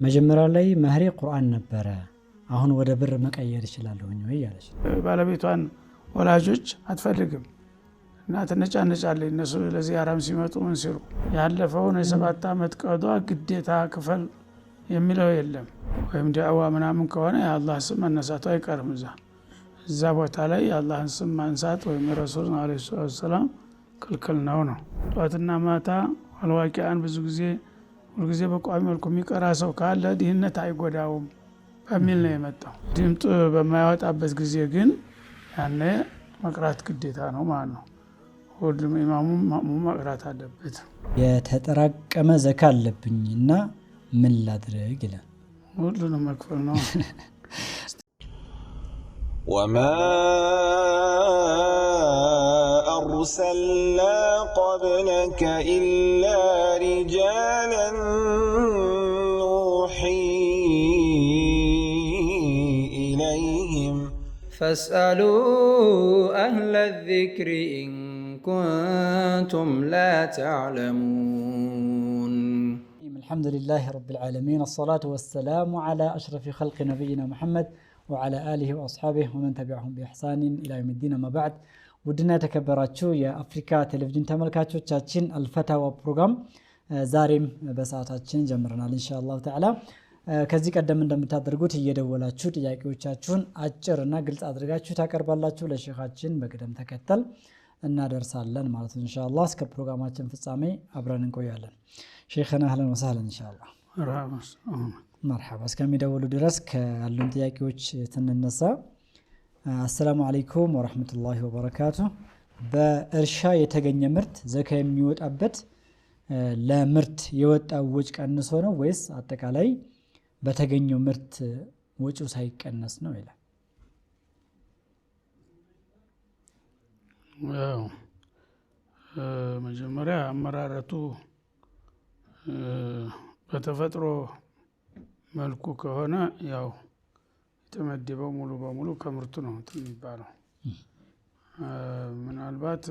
መጀመሪያ ላይ መህሬ ቁርአን ነበረ አሁን ወደ ብር መቀየር ይችላልው ወይ ያለሽ ባለቤቷን ወላጆች አትፈልግም እና ተነጫነጫለች እነሱ ለዚያራም ሲመጡ ምን ሲሉ ያለፈውን የ7 ዓመት ቀዷ ግዴታ ክፈል የሚለው የለም ወይም ዳዕዋ ምናምን ከሆነ የአላህ ስም መነሳቱ አይቀርም እዛ ቦታ ላይ የአላህን ስም ማንሳት ወይም ረሱሉላህ ሰለላሁ ዐለይሂ ወሰለም ክልክል ነው ጧትና ማታ አልዋቂያን ብዙ ጊዜ ሁሉ ጊዜ በቋሚ መልኩ የሚቀራ ሰው ካለ ድህነት አይጎዳውም በሚል ነው የመጣው ድምጥ በማያወጣበት ጊዜ ግን ያኔ መቅራት ግዴታ ነው ማለት ነው ሁሉም ኢማሙም ማሙም መቅራት አለበት የተጠራቀመ ዘካ አለብኝና ምን ላድርግ ይላል ሁሉንም መክፈል ነው وما أرسلنا قبلك إلا رجالا نوحي إليهم فاسألوا أهل الذكر إن كنتم لا تعلمون الحمد لله رب العالمين الصلاة والسلام على أشرف خلق نبينا محمد وعلى آله وأصحابه ومن تبعهم بإحسان إلى يوم الدين ما بعد ودنا تكبراتشو يا أفريكا تلفزيون تملكاتشو تشاتشين الفتاوى بروغرام زاريم بساعتاتشين جمرنا إن شاء الله تعالى ከዚህ ቀደም እንደምታደርጉት እየደወላችሁ ጥያቄዎቻችሁን አጭርና ግልጽ አድርጋችሁ ታቀርባላችሁ ለሼኻችን በቅደም ተከተል እናደርሳለን ማለት ነው ኢንሻአላህ እስከ ፕሮግራማችን ፍጻሜ አብረን እንቆያለን ሼኽና አህለን ወሰህለን ኢንሻአላህ መርሐባ እስከሚደውሉ ድረስ ካሉን ጥያቄዎች ትንነሳ አሰላሙ አለይኩም ወራህመቱላሂ ወበረካቱ በእርሻ የተገኘ ምርት ዘካ የሚወጣበት ለምርት የወጣው ወጭ ቀንሶ ነው ወይስ አጠቃላይ በተገኘው ምርት ወጪው ሳይቀነስ ነው ይላል መጀመሪያ አመራረቱ በተፈጥሮ መልኩ ከሆነ ያው የተመደበው ሙሉ በሙሉ ከምርቱ ነው የሚባለው ምናልባት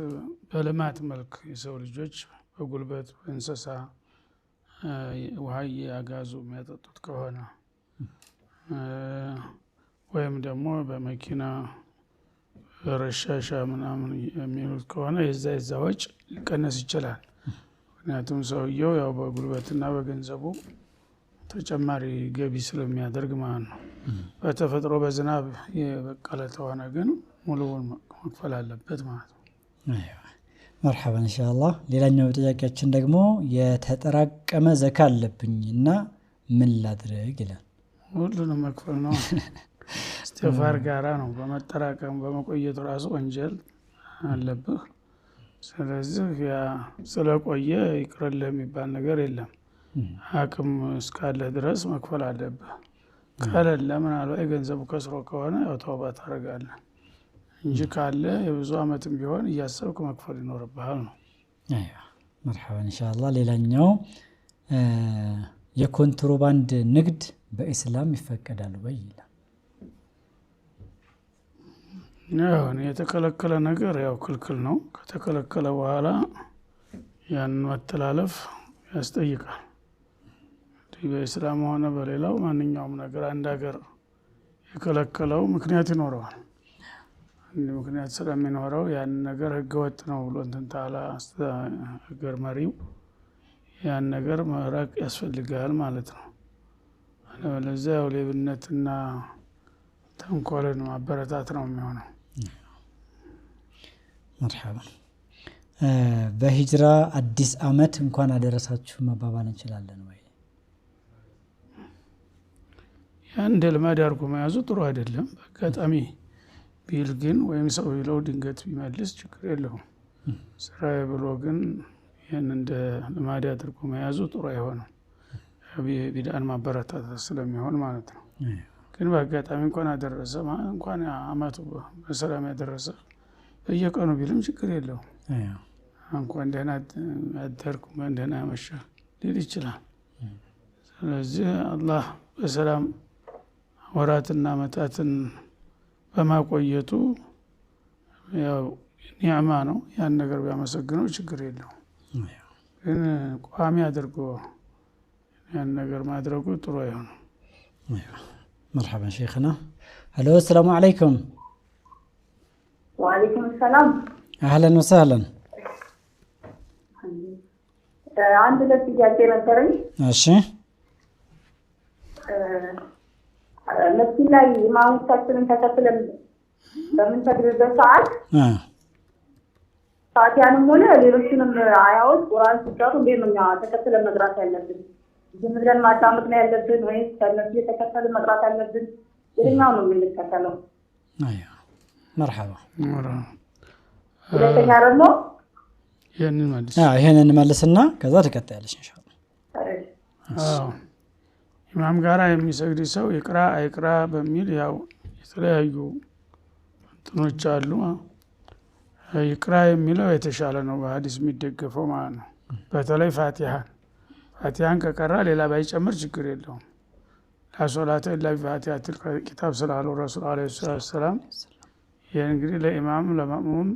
በልማት መልክ የሰው ልጆች በጉልበት በእንስሳ ውሃ ያጋዙ የሚያጠጡት ከሆነ ወይም ደግሞ በመኪና ረሻሻ ምናምን የሚሉት ከሆነ የዛ ወጭ ሊቀነስ ይችላል ምክንያቱም ሰውየው ያው በጉልበትና በገንዘቡ ተጨማሪ ገቢ ስለሚያደርግ ማለት ነው በተፈጥሮ በዝናብ የበቀለ ተሆነ ግን ሙሉውን መክፈል አለበት ማለት ነው مرحبا ان شاء الله ሌላኛው ጥያቄያችን ደግሞ የተጠራቀመ ዘካ አለብኝና ምን ላድርግ ይላል ሁሉንም መክፈል ነው استغفار ጋራ ነው በመጠራቀም በመቆየት ራሱ ወንጀል አለብህ ስለዚህ ያ ስለቆየ ይቅርል የሚባል ነገር የለም አቅም እስካለ ድረስ መክፈል አለብህ ካለለ ምን አለው የገንዘቡ ከስሮ ከሆነ ያው ተውባ ታረጋለህ እንጂ ካለ የብዙ አመትም ቢሆን እያሰብክ መክፈል ይኖርብሃል ነው አይዋ مرحبا ان شاء الله ሌላኛው የኮንትሮባንድ ንግድ በእስላም ይፈቀዳል ወይ ይላል ያው የተከለከለ ነገር ያው ክልክል ነው ከተከለከለ በኋላ ያን መተላለፍ ያስጠይቃል በእስላም ሆነ በሌላው ማንኛውም ነገር አንድ ሀገር የከለከለው ምክንያት ይኖረዋል ምክንያት ስለሚኖረው ያን ነገር ህገወጥ ነው ብሎ እንትን ታላ ሀገር መሪው ያን ነገር መራቅ ያስፈልጋል ማለት ነው አለበለዚያ ሌብነትና ተንኮልን ማበረታት ነው የሚሆነው مرحبا በሂጅራ አዲስ አመት እንኳን አደረሳችሁ መባባል እንችላለን ወይ ያን ልማድ አድርጎ መያዙ ጥሩ አይደለም በአጋጣሚ ቢል ግን ወይም ሰው ይለው ድንገት ቢመልስ ችግር የለውም ስራዬ ብሎ ግን ያን እንደ ልማድ አድርጎ መያዙ ጥሩ አይሆንም ቢዳን ማበረታታት ስለሚሆን ማለት ነው ግን በአጋጣሚ እንኳን አደረሰ እንኳን አመቱ በሰላም ያደረሰ በየቀኑ ቢልም ችግር የለውም እንኳን ደህና አደርኩ እንኳን ደህና መሸ ሊል ይችላል ስለዚህ አላህ በሰላም ወራትና አመታትን በማቆየቱ ያው ኒዕማ ነው ያን ነገር ቢያመሰግነው ችግር የለውም ግን ቋሚ አድርጎ ያን ነገር ማድረጉ ጥሩ አይሆንም። مرحبا شيخنا. الو السلام عليكم. وعليكم السلام. اهلا وسهلا. አንድ ለጥያቄ ነበረኝ። እሺ መስጊድ ላይ ኢማሞቻችንን ተከትለን በምንሰግድበት ሰዓት ፋቲሃንም ሆነ ሌሎችንም አያዎች ቁርአን ሲቀሩ እንዴት ነው ተከትለን መቅራት ያለብን? ዝም ብለን ማዳመጥ ነው ያለብን ወይስ ከነሱ የተከተልን መቅራት ያለብን? የትኛው ነው የምንከተለው? ايوه مرحبا. ሁለተኛ ደግሞ ይሄንን መልስና ከዛ ተከታያለሽ ኢንሻአላህ። ኢማም ጋራ የሚሰግድ ሰው ይቅራ አይቅራ በሚል ያው የተለያዩ እንትኖች አሉ። ይቅራ የሚለው የተሻለ ነው በሐዲስ የሚደገፈው ማለት ነው። በተለይ ፋቲሃን ከቀራ ሌላ ባይጨምር ችግር የለውም። ላሶላተ ኢላ ቢፋቲሃቲል ኪታብ ስላሉ ረሱል አለይሂ ሰላም። ይሄ እንግዲህ ለኢማም ለማሙም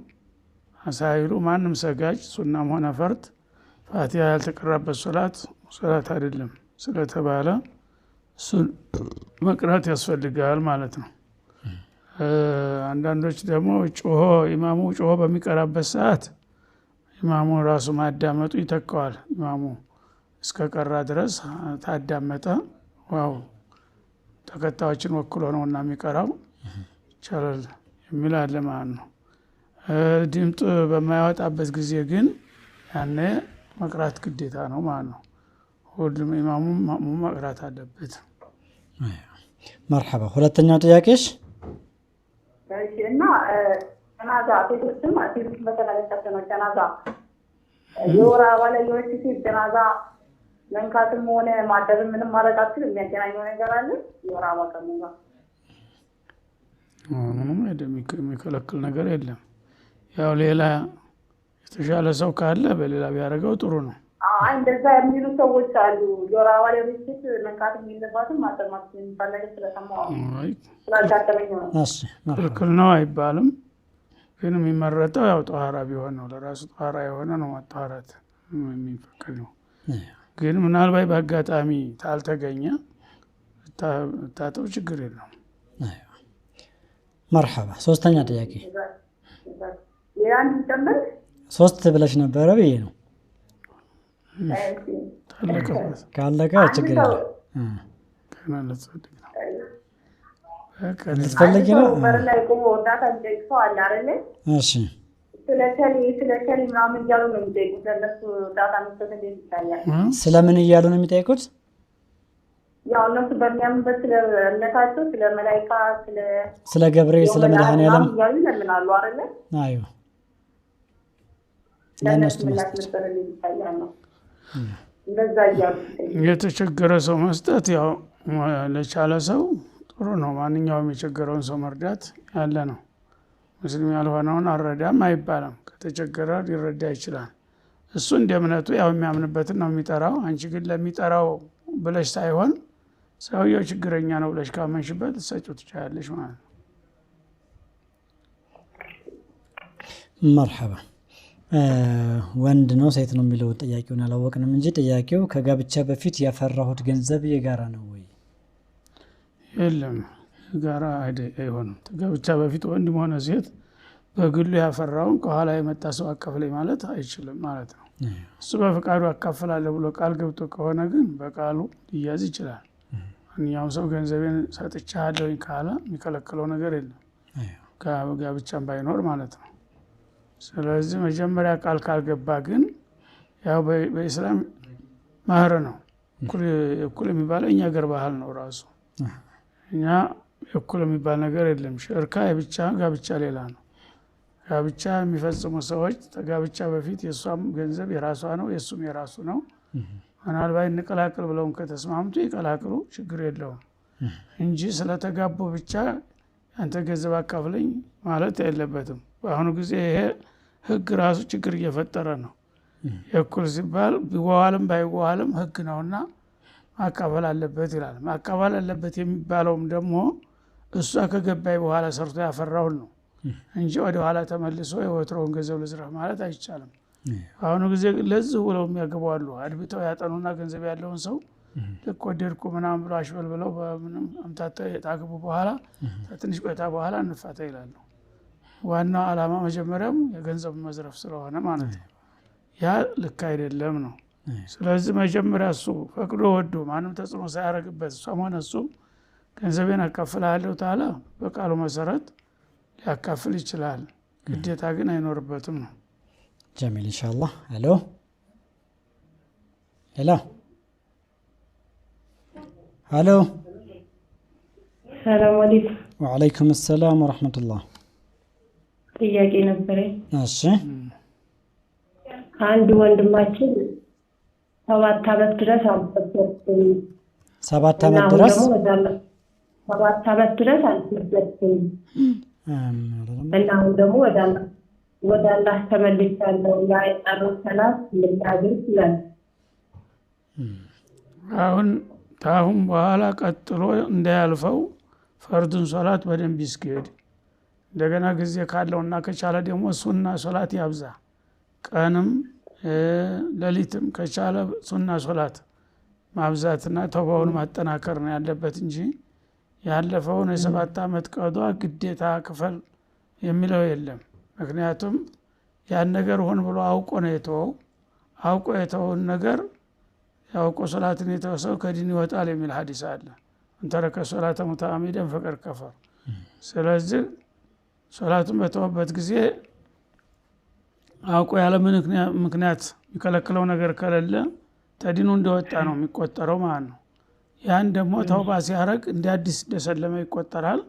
አሳይሩ ማንም ሰጋጅ ሱናም ሆነ ፈርድ ፋቲሃ ያልተቀራበት ሶላት አይደለም ስለተባለ እሱን መቅራት ያስፈልጋል ማለት ነው። አንዳንዶች ደግሞ ኢማሙ ጮሆ በሚቀራበት ሰዓት ኢማሙ ራሱ ማዳመጡ ይተካዋል። ኢማሙ እስከቀራ ድረስ ታዳመጠ ዋው ተከታዮችን ወክሎ ነውና የሚቀራው ይቻላል የሚል አለ ማለት ነው። ድምፅ በማያወጣበት ጊዜ ግን ያኔ መቅራት ግዴታ ነው ማለት ነው። ሁሉም ኢማሙም ማሙም መቅራት አለበት። مرحبا ሁለተኛው ጥያቄሽ? እና ጀናዛ ሴቶችም በተመለከተ ነው። ጀናዛ የወር አበባ ላይ የወች ሴት ጀናዛ መንካትም ሆነ ማደብም ምንም ማድረግ አትችልም። የሚያገናኘው ነገር አለ የወር አበባ ከመሆኑ ጋር? ምንም የሚከለክል ነገር የለም። ያው ሌላ የተሻለ ሰው ካለ በሌላ ቢያደርገው ጥሩ ነው። አይ እንደዛ የሚሉ ሰዎች አሉ። የወር አበባ ላይ የወች ሴት መንካትም የለባትም ማጠማት የሚባል ነገር ስለሰማሁ ስላጋጠመኝ ነው። ክልክል ነው አይባልም። ግን የሚመረጠው ያው ጧሃራ ቢሆን ነው። ለራሱ ጧሃራ የሆነ ነው ማጣራት የሚፈቀድ ነው። ግን ምናልባት በአጋጣሚ ታልተገኘ ታጠው ችግር የለውም። مرحبا ሶስተኛ ጥያቄ? ያን ተምር ሶስት ብለሽ ነበረ ብዬ ነው። ካለቀ ችግር የለም። ከናለት ጸድቅ ነው። ልትፈልጊ ነው? ላይ ቆሞ ወጣታ እንጠይቀው አለ አይደል? እሺ ስለከሊ ምናምን እያሉ ነው የሚጠይቁት። ለእነሱ ዳታ መስጠት ይታያል። ስለምን እያሉ ነው የሚጠይቁት? ያው እነሱ በሚያምኑበት ስለ እምነታቸው ስለ መላእክት ስለ ገብርኤል ስለ መድኃኔዓለም እያሉ ይለምናሉ አይደል? አዎ ለእነሱ መስጠት ይታያል ነው። እንደዛ እያሉ የተቸገረ ሰው መስጠት ያው ለቻለ ሰው ጥሩ ነው። ማንኛውም የቸገረውን ሰው መርዳት ያለ ነው። ሙስሊም ያልሆነውን አረዳም አይባልም። ከተቸገረ ሊረዳ ይችላል። እሱ እንደ እምነቱ ያው የሚያምንበትን ነው የሚጠራው። አንቺ ግን ለሚጠራው ብለሽ ሳይሆን ሰውየው ችግረኛ ነው ብለሽ ካመንሽበት ሰጪው ትችላለሽ ማለት ነው። مرحبا ወንድ ነው ሴት ነው የሚለው ጥያቄውን አላወቅንም እንጂ ጥያቄው ከጋብቻ በፊት ያፈራሁት ገንዘብ የጋራ ነው ወይ? የለም ጋራ አይሆንም። ከጋብቻ በፊት ወንድ ሆነ ሴት በግሉ ያፈራውን ከኋላ የመጣ ሰው አካፍለኝ ማለት አይችልም ማለት ነው። እሱ በፍቃዱ አካፍላለሁ ብሎ ቃል ገብቶ ከሆነ ግን በቃሉ ሊያዝ ይችላል። ማንኛውም ሰው ገንዘቤን ሰጥቻለሁ ካለ የሚከለክለው ነገር የለም ከጋብቻም ባይኖር ማለት ነው። ስለዚህ መጀመሪያ ቃል ካልገባ ግን ያው በእስላም ማህር ነው። እኩል የሚባለው እኛ ገር ባህል ነው ራሱ። እኛ እኩል የሚባል ነገር የለም። ሽርካ የብቻ ጋብቻ ሌላ ነው። ጋብቻ የሚፈጽሙ ሰዎች ተጋብቻ በፊት የሷም ገንዘብ የራሷ ነው የሱም የራሱ ነው። ምናልባት እንቀላቅል ብለውም ከተስማምቱ ይቀላቅሉ ችግር የለውም እንጂ ስለተጋቡ ብቻ አንተ ገንዘብ አካፍለኝ ማለት የለበትም። በአሁኑ ጊዜ ይሄ ህግ ራሱ ችግር እየፈጠረ ነው። የእኩል ሲባል ቢዋዋልም ባይዋዋልም ህግ ነውና ማካፈል አለበት ይላል። ማካፈል አለበት የሚባለውም ደግሞ እሷ ከገባይ በኋላ ሰርቶ ያፈራውን ነው እንጂ ወደ ኋላ ተመልሶ የወትሮውን ገንዘብ ልዝረፍ ማለት አይቻልም። አሁን ጊዜ ለዚህ ብለው የሚያገባሉ አድብተው ያጠኑና ገንዘብ ያለውን ሰው ለቆደርኩ ምናምን ብሎ አሽበልብለው በምንም አምታታ የታገቡ በኋላ ትንሽ ቆይታ በኋላ እንፋታ ይላሉ። ዋናው ዓላማ መጀመሪያም የገንዘብ መዝረፍ ስለሆነ ማለት ነው። ያ ልክ አይደለም ነው። ስለዚህ መጀመሪያ እሱ ፈቅዶ ወዶ ማንም ተጽዕኖ ሳያረግበት ሰሞን እሱ ገንዘቤን አካፍልሃለሁ ታላ በቃሉ መሰረት ሊያካፍል ይችላል። ግዴታ ግን አይኖርበትም ነው። ጀሚል ኢንሻአላህ። ሄሎ ሄሎ ሄሎ። ሰላም አለይኩም። ወአለይኩም ሰላም ወራህመቱላህ። ጥያቄ ነበረኝ። እሺ። አንድ ወንድማችን 7 ዓመት ድረስ አልተፈተንም። 7 ዓመት ድረስ 7 ዓመት ድረስ አልተፈተንም። እና አሁን ደግሞ ወደ አላህ ተመልሻለሁ። ያ የቀረው ሰላት ልታደርግ ይላል። አሁን በኋላ ቀጥሎ እንዳያልፈው ፈርዱን ሶላት በደንብ ይስገድ። እንደገና ጊዜ ካለውና ከቻለ ደግሞ ሱና ሶላት ያብዛ። ቀንም ሌሊትም ከቻለ ሱና ሶላት ማብዛትና ተውባውን ማጠናከር ነው ያለበት እንጂ ያለፈውን የ7 ዓመት ቀዷ ግዴታ ክፈል የሚለው የለም። ምክንያቱም ያን ነገር ሆን ብሎ አውቆ ነው የተወው። አውቆ የተወውን ነገር ያውቆ ሶላትን የተወሰው ከዲን ይወጣል የሚል ሐዲስ አለ። እንተረከ ሶላተ ሙተዓሚደን ፈቀድ ከፈር። ስለዚህ ሶላቱን በተወበት ጊዜ አውቆ ያለ ምክንያት የሚከለክለው ነገር ከሌለ ተዲኑ እንደወጣ ነው የሚቆጠረው ማለት ነው። ያን ደግሞ ተውባ ሲያረግ እንደ አዲስ እንደሰለመ ይቆጠራል።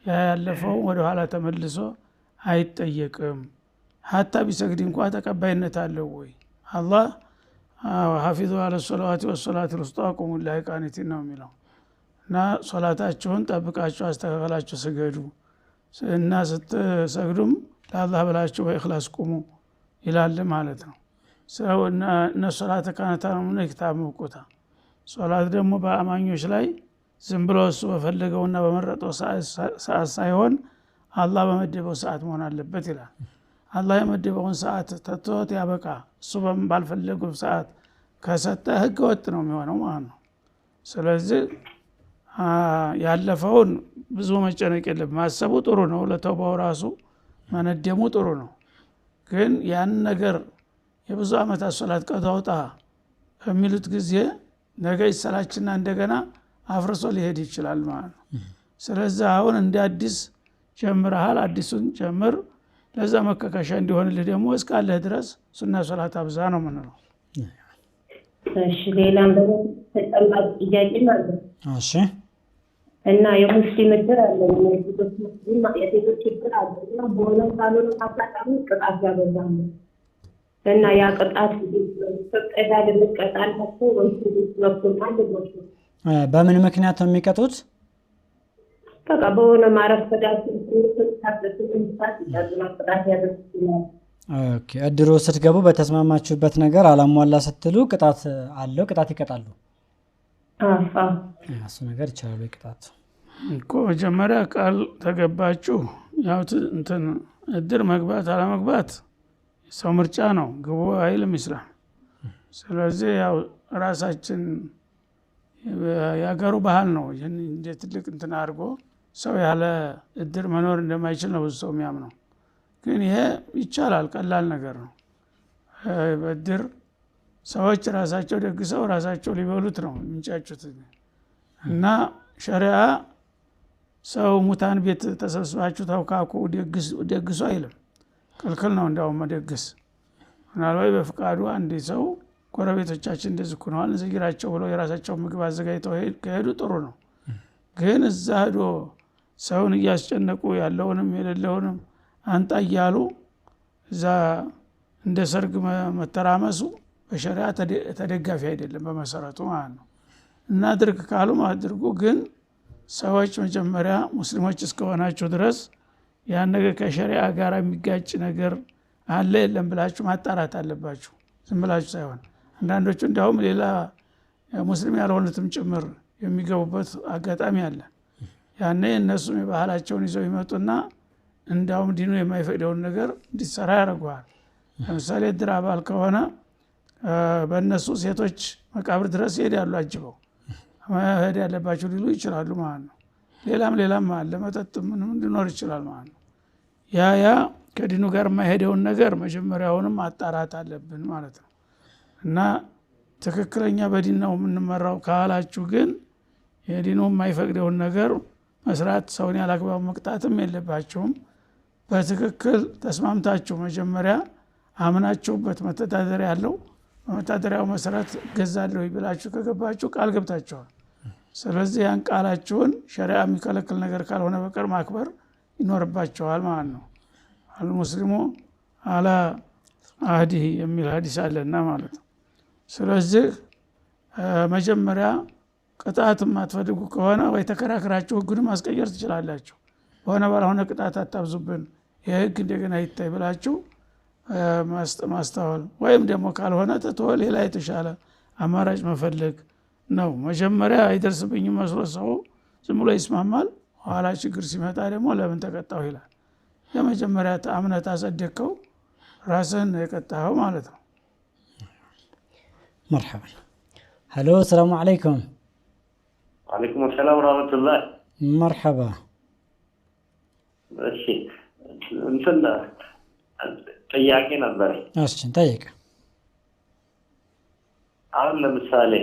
ያ ያለፈው ወደ ኋላ ተመልሶ አይጠየቅም። ሀታ ቢሰግድ እንኳን ተቀባይነት አለው ወይ? አላህ ሐፊዙ አለ ሶላዋቲ ወሶላቲ ልውስጣ ቁሙ ሊላሂ ቃኒቲን ነው የሚለው። እና ሶላታችሁን ጠብቃችሁ አስተካክላችሁ ስገዱ እና ስትሰግዱም ለአላህ ብላችሁ በእኽላስ ቁሙ ይላል ማለት ነው። እነ ሶላተ ካነት ዐለል ሙእሚኒነ ኪታበን መውቁታ። ሶላት ደግሞ በአማኞች ላይ ዝም ብሎ እሱ በፈለገውና በመረጠው ሰዓት ሳይሆን አላህ በመደበው ሰዓት መሆን አለበት ይላል። አላህ የመደበውን ሰዓት ተቶት ያበቃ እሱ ባልፈለገው ሰዓት ከሰጠ ህገ ወጥ ነው የሚሆነው ማለት ነው። ስለዚህ ያለፈውን ብዙ መጨነቅ የለም። ማሰቡ ጥሩ ነው፣ ለተውባው ራሱ መነደሙ ጥሩ ነው። ግን ያን ነገር የብዙ ዓመታት ሶላት ቀዳውጣ በሚሉት ጊዜ ነገ ይሰላችና እንደገና አፍርሶ ሊሄድ ይችላል ማለት ነው። ስለዚህ አሁን እንደ አዲስ ጀምረሃል፣ አዲሱን ጀምር። ለዛ መከካሻ እንዲሆንልህ ደግሞ እስካለህ ድረስ ሱና ሶላት አብዛ ነው የምንለው። እሺ። ሌላም ደግሞ ተጨማሪ ጥያቄ ማለት ነው። እሺ። እና የሙስሊም እድር አለ፣ የሴቶች ሙስሊም የሴቶች እድር አለ። እና በሆነ ካልሆነ አጋጣሚ ቅጣት ያበዛሉ። እና ያ ቅጣት ፈቀዳ ለመቀጣል ተቆ ወይስ ወጥቶ ማለት ነው? በምን ምክንያት ነው የሚቀጡት? በቃ በሆነ ማረፈዳችን ተሰጣጣችሁ እንስሳት ያዝና ቅጣት ያደርጉናል። ኦኬ። እድሩ ስትገቡ በተስማማችሁበት ነገር አላሟላ ስትሉ ቅጣት አለው፣ ቅጣት ይቀጣሉ። እሱ ነገር ይችላል ቅጣት እኮ መጀመሪያ ቃል ተገባችሁ። ያው እንትን እድር መግባት አለመግባት ሰው ምርጫ ነው፣ ግቡ አይልም ኢስላም። ስለዚህ ያው ራሳችን ያገሩ ባህል ነው። ይሄን እንደ ትልቅ እንትን አድርጎ ሰው ያለ እድር መኖር እንደማይችል ነው ብዙ ሰው የሚያምነው። ግን ይሄ ይቻላል፣ ቀላል ነገር ነው። በእድር ሰዎች ራሳቸው ደግሰው ራሳቸው ሊበሉት ነው የሚንጫጩት። እና ሸሪዓ ሰው ሙታን ቤት ተሰብስባችሁ ተውካኩ ደግሱ አይልም፣ ክልክል ነው እንዳውም መደግስ። ምናልባት በፍቃዱ አንድ ሰው ጎረቤቶቻችን እንደዚህ ሆነዋል እንዘግራቸው ብለው የራሳቸው ምግብ አዘጋጅተው ከሄዱ ጥሩ ነው። ግን እዛ ሄዶ ሰውን እያስጨነቁ ያለውንም የሌለውንም አንጣ እያሉ እዛ እንደ ሰርግ መተራመሱ በሸሪዓ ተደጋፊ አይደለም በመሰረቱ ማለት ነው። እናድርግ ካሉ አድርጉ። ግን ሰዎች መጀመሪያ ሙስሊሞች እስከሆናችሁ ድረስ ያን ነገር ከሸሪዓ ጋር የሚጋጭ ነገር አለ የለም ብላችሁ ማጣራት አለባችሁ፣ ዝም ብላችሁ ሳይሆን። አንዳንዶቹ እንዲያውም ሌላ ሙስሊም ያልሆኑትም ጭምር የሚገቡበት አጋጣሚ አለ። ያኔ እነሱም የባህላቸውን ይዘው ይመጡና እንዲያውም ዲኑ የማይፈቅደውን ነገር እንዲሰራ ያደርገዋል። ለምሳሌ እድር አባል ከሆነ በእነሱ ሴቶች መቃብር ድረስ ይሄዳሉ አጅበው። መሄድ ያለባቸው ሊሉ ይችላሉ ማለት ነው። ሌላም አለ መጠጥ ምንም ሊኖር ይችላል ማለት ነው። ያ ከዲኑ ጋር የማይሄደውን ነገር መጀመሪያውንም አጣራት አለብን ማለት ነው። እና ትክክለኛ በዲን ነው የምንመራው ካላችሁ ግን የዲኑ የማይፈቅደውን ነገር መስራት ሰውን ያላግባብ መቅጣትም የለባችሁም። በትክክል ተስማምታችሁ መጀመሪያ አምናችሁበት መተዳደሪያ ያለው በመተዳደሪያው መሰረት ገዛለሁ ብላችሁ ከገባችሁ ቃል ገብታችኋል። ስለዚህ ያን ቃላችሁን ሸሪዓ የሚከለክል ነገር ካልሆነ በቀር ማክበር ይኖርባችኋል ማለት ነው። አልሙስሊሙ አላ አህዲህ የሚል ሐዲስ አለና ማለት ነው። ስለዚህ መጀመሪያ ቅጣት የማትፈልጉ ከሆነ ወይ ተከራክራችሁ ህጉን ማስቀየር ትችላላችሁ። በሆነ ባልሆነ ቅጣት አታብዙብን የህግ እንደገና ይታይ ብላችሁ ማስተዋል፣ ወይም ደግሞ ካልሆነ ተቶ ሌላ የተሻለ አማራጭ መፈለግ ነው። መጀመሪያ አይደርስብኝም መስሎ ሰው ዝም ብሎ ይስማማል። ኋላ ችግር ሲመጣ ደግሞ ለምን ተቀጣሁ ይላል። የመጀመሪያ አምነህ አጸደቅከው ራስህን የቀጣኸው ማለት ነው። مرحبا. هلو السلام عليكم. وعليكم السلام ورحمة الله. مرحبا. እሺ እንትን ጥያቄ ነበር። እሺ ጠይቅ። አሁን ለምሳሌ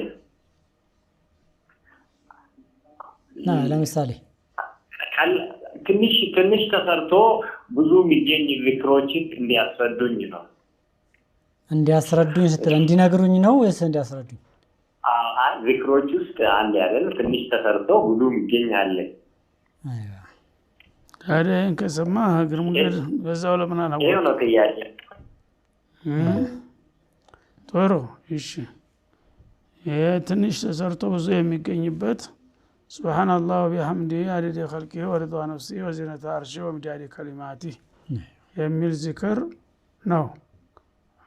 ለምሳሌ ትንሽ ተሰርቶ ብዙ የሚገኝ ዚክሮችን እንዲያስረዱኝ ነው። እንዲያስረዱኝ ስትል እንዲነግሩኝ ነው ወይስ እንዲያስረዱኝ? ዚክሮች ውስጥ አንድ ያለን ትንሽ ተሰርቶ ብዙ የሚገኝ አለ። አይዋ ታዲያ ከሰማ እግር መንገድ በዛው ለምን አላወቅም? ይሄ ነው ጥያቄ። ጥሩ እሺ። ይሄ ትንሽ ተሰርቶ ብዙ የሚገኝበት ሱብሃንአላህ ወቢሐምዲሂ አደደ ኸልቂሂ ወሪዷ ነፍሲሂ ወዚነተ አርሺሂ ወሚዳደ ከሊማቲሂ የሚል ዚክር ነው።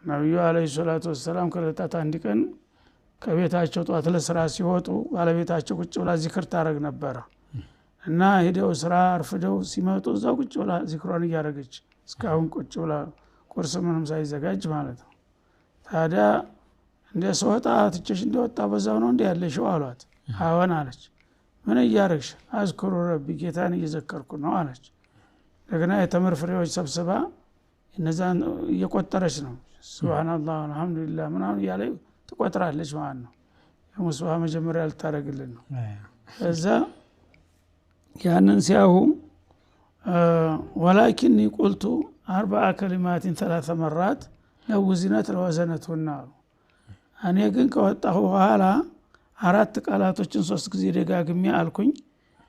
ነብዩ አለይሂ ሰላቱ ወሰላም ከዕለታት አንድ ቀን ከቤታቸው ጧት ለስራ ሲወጡ ባለቤታቸው ቁጭ ብላ ዚክር ታረግ ነበር እና ሄደው ስራ አርፍደው ሲመጡ እዛው ቁጭ ብላ ዚክሯን እያረገች እስካሁን ቁጭ ብላ ቁርስ ምንም ሳይዘጋጅ ማለት ነው። ታዲያ እንደ ሰውጣ ትችሽ እንደወጣ በዛው ነው እንደ ያለሽው አሏት። አዎን አለች። ምን እያረግሽ? አዝኩሩ ረቢ ጌታን እየዘከርኩ ነው አለች። እንደገና የተምር ፍሬዎች ሰብስባ እነዛን እየቆጠረች ነው። ሱብሃንአላህ አልহামዱሊላህ ምናምን እያለ ትቆጥራለች ማለት ነው። የሙስባ መጀመሪያ ልታረግልን ነው። እዛ ያንን ሲያዩ ወላኪኒ ቁልቱ 4 ከሊማቲን 3 መራት ለውዝነት ለወዘነቱና እኔ ግን ከወጣሁ በኋላ 4 ቃላቶችን 3 ጊዜ ደጋግሜ አልኩኝ።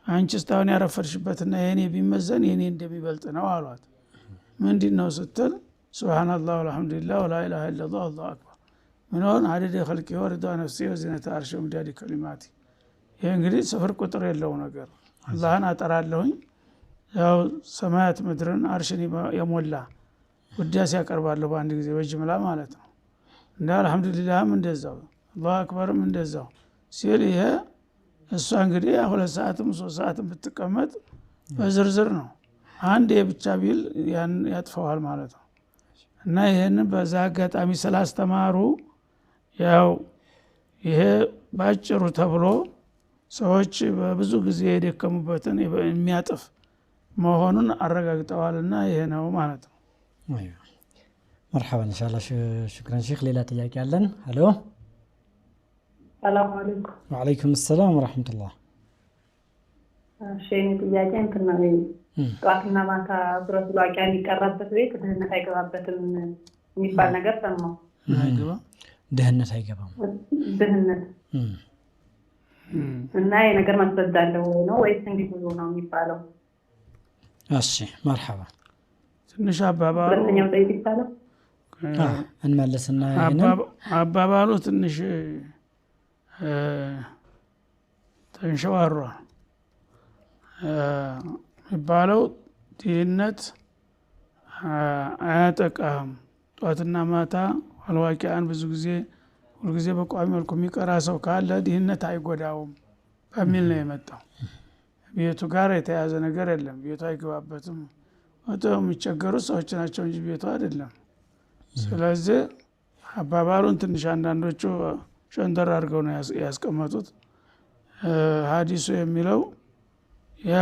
አንቺ ስታውን ያረፈርሽበትና የኔ ቢመዘን የኔ እንደሚበልጥ ነው አሏት። ምንድነው ስትል ሱብሃንአላህ ወልሐምዱሊላህ ወላ ኢላሃ ኢላላህ አላሁ አክበር ምንሆን አደደ ኸልቂሂ ወሪዷ ነፍሲሂ ወዚነተ አርሺሂ ወሚዳደ ከሊማቲሂ። ይሄ እንግዲህ ስፍር ቁጥር የለው ነገር አላህን አጠራለሁኝ። ያው ሰማያት ምድርን አርሽን የሞላ ውዳሴ ያቀርባለሁ በአንድ ጊዜ በጅምላ ማለት ነው። እንደ አልহামዱሊላህም እንደዛው አላሁ አክበርም እንደዛው ሲል ይሄ እሷ እንግዲህ 2 ሰዓትም 3 ሰዓትም ብትቀመጥ በዝርዝር ነው። አንድ የብቻ ቢል ያን ያጥፈዋል ማለት ነው። እና ይሄንን በዛ አጋጣሚ ስላስተማሩ ያው ይሄ ባጭሩ ተብሎ ሰዎች በብዙ ጊዜ የደከሙበትን የሚያጥፍ መሆኑን አረጋግጠዋልና ይሄ ነው ማለት ነው። አይዋ مرحبا ان شاء الله. شكرا شيخ. ሌላ ጥያቄ አለን። ሄሎ ሰላም አለይኩም። ወአለይኩም ሰላም ወራህመቱላህ። እሺ ጥያቄ እንትን ነው ጧትና ማታ ሱረቱል ዋቂዓ የሚቀራበት ቤት ድህነት አይገባበትም የሚባል ነገር ሰማሁ። አይገባ ድህነት አይገባም። ድህነት እና ይሄ ነገር ማስረዳለው ነው ወይስ እንዴት ነው የሚባለው? እሺ مرحبا. ትንሽ አባባሉ ሁለተኛው ጠይቅ ይባላል። እንመለስና አባባሉ ትንሽ ተንሸዋሯል። የሚባለው ድህነት አያጠቃም። ጧትና ማታ አልዋቂዓን ብዙ ጊዜ ሁልጊዜ በቋሚ መልኩ የሚቀራ ሰው ካለ ድህነት አይጎዳውም በሚል ነው የመጣው። ቤቱ ጋር የተያዘ ነገር የለም። ቤቱ አይገባበትም። ወጥተው የሚቸገሩት ሰዎች ናቸው እንጂ ቤቱ አይደለም። ስለዚህ አባባሉን ትንሽ አንዳንዶቹ ሸንደር አድርገው ነው ያስቀመጡት። ሐዲሱ የሚለው ያ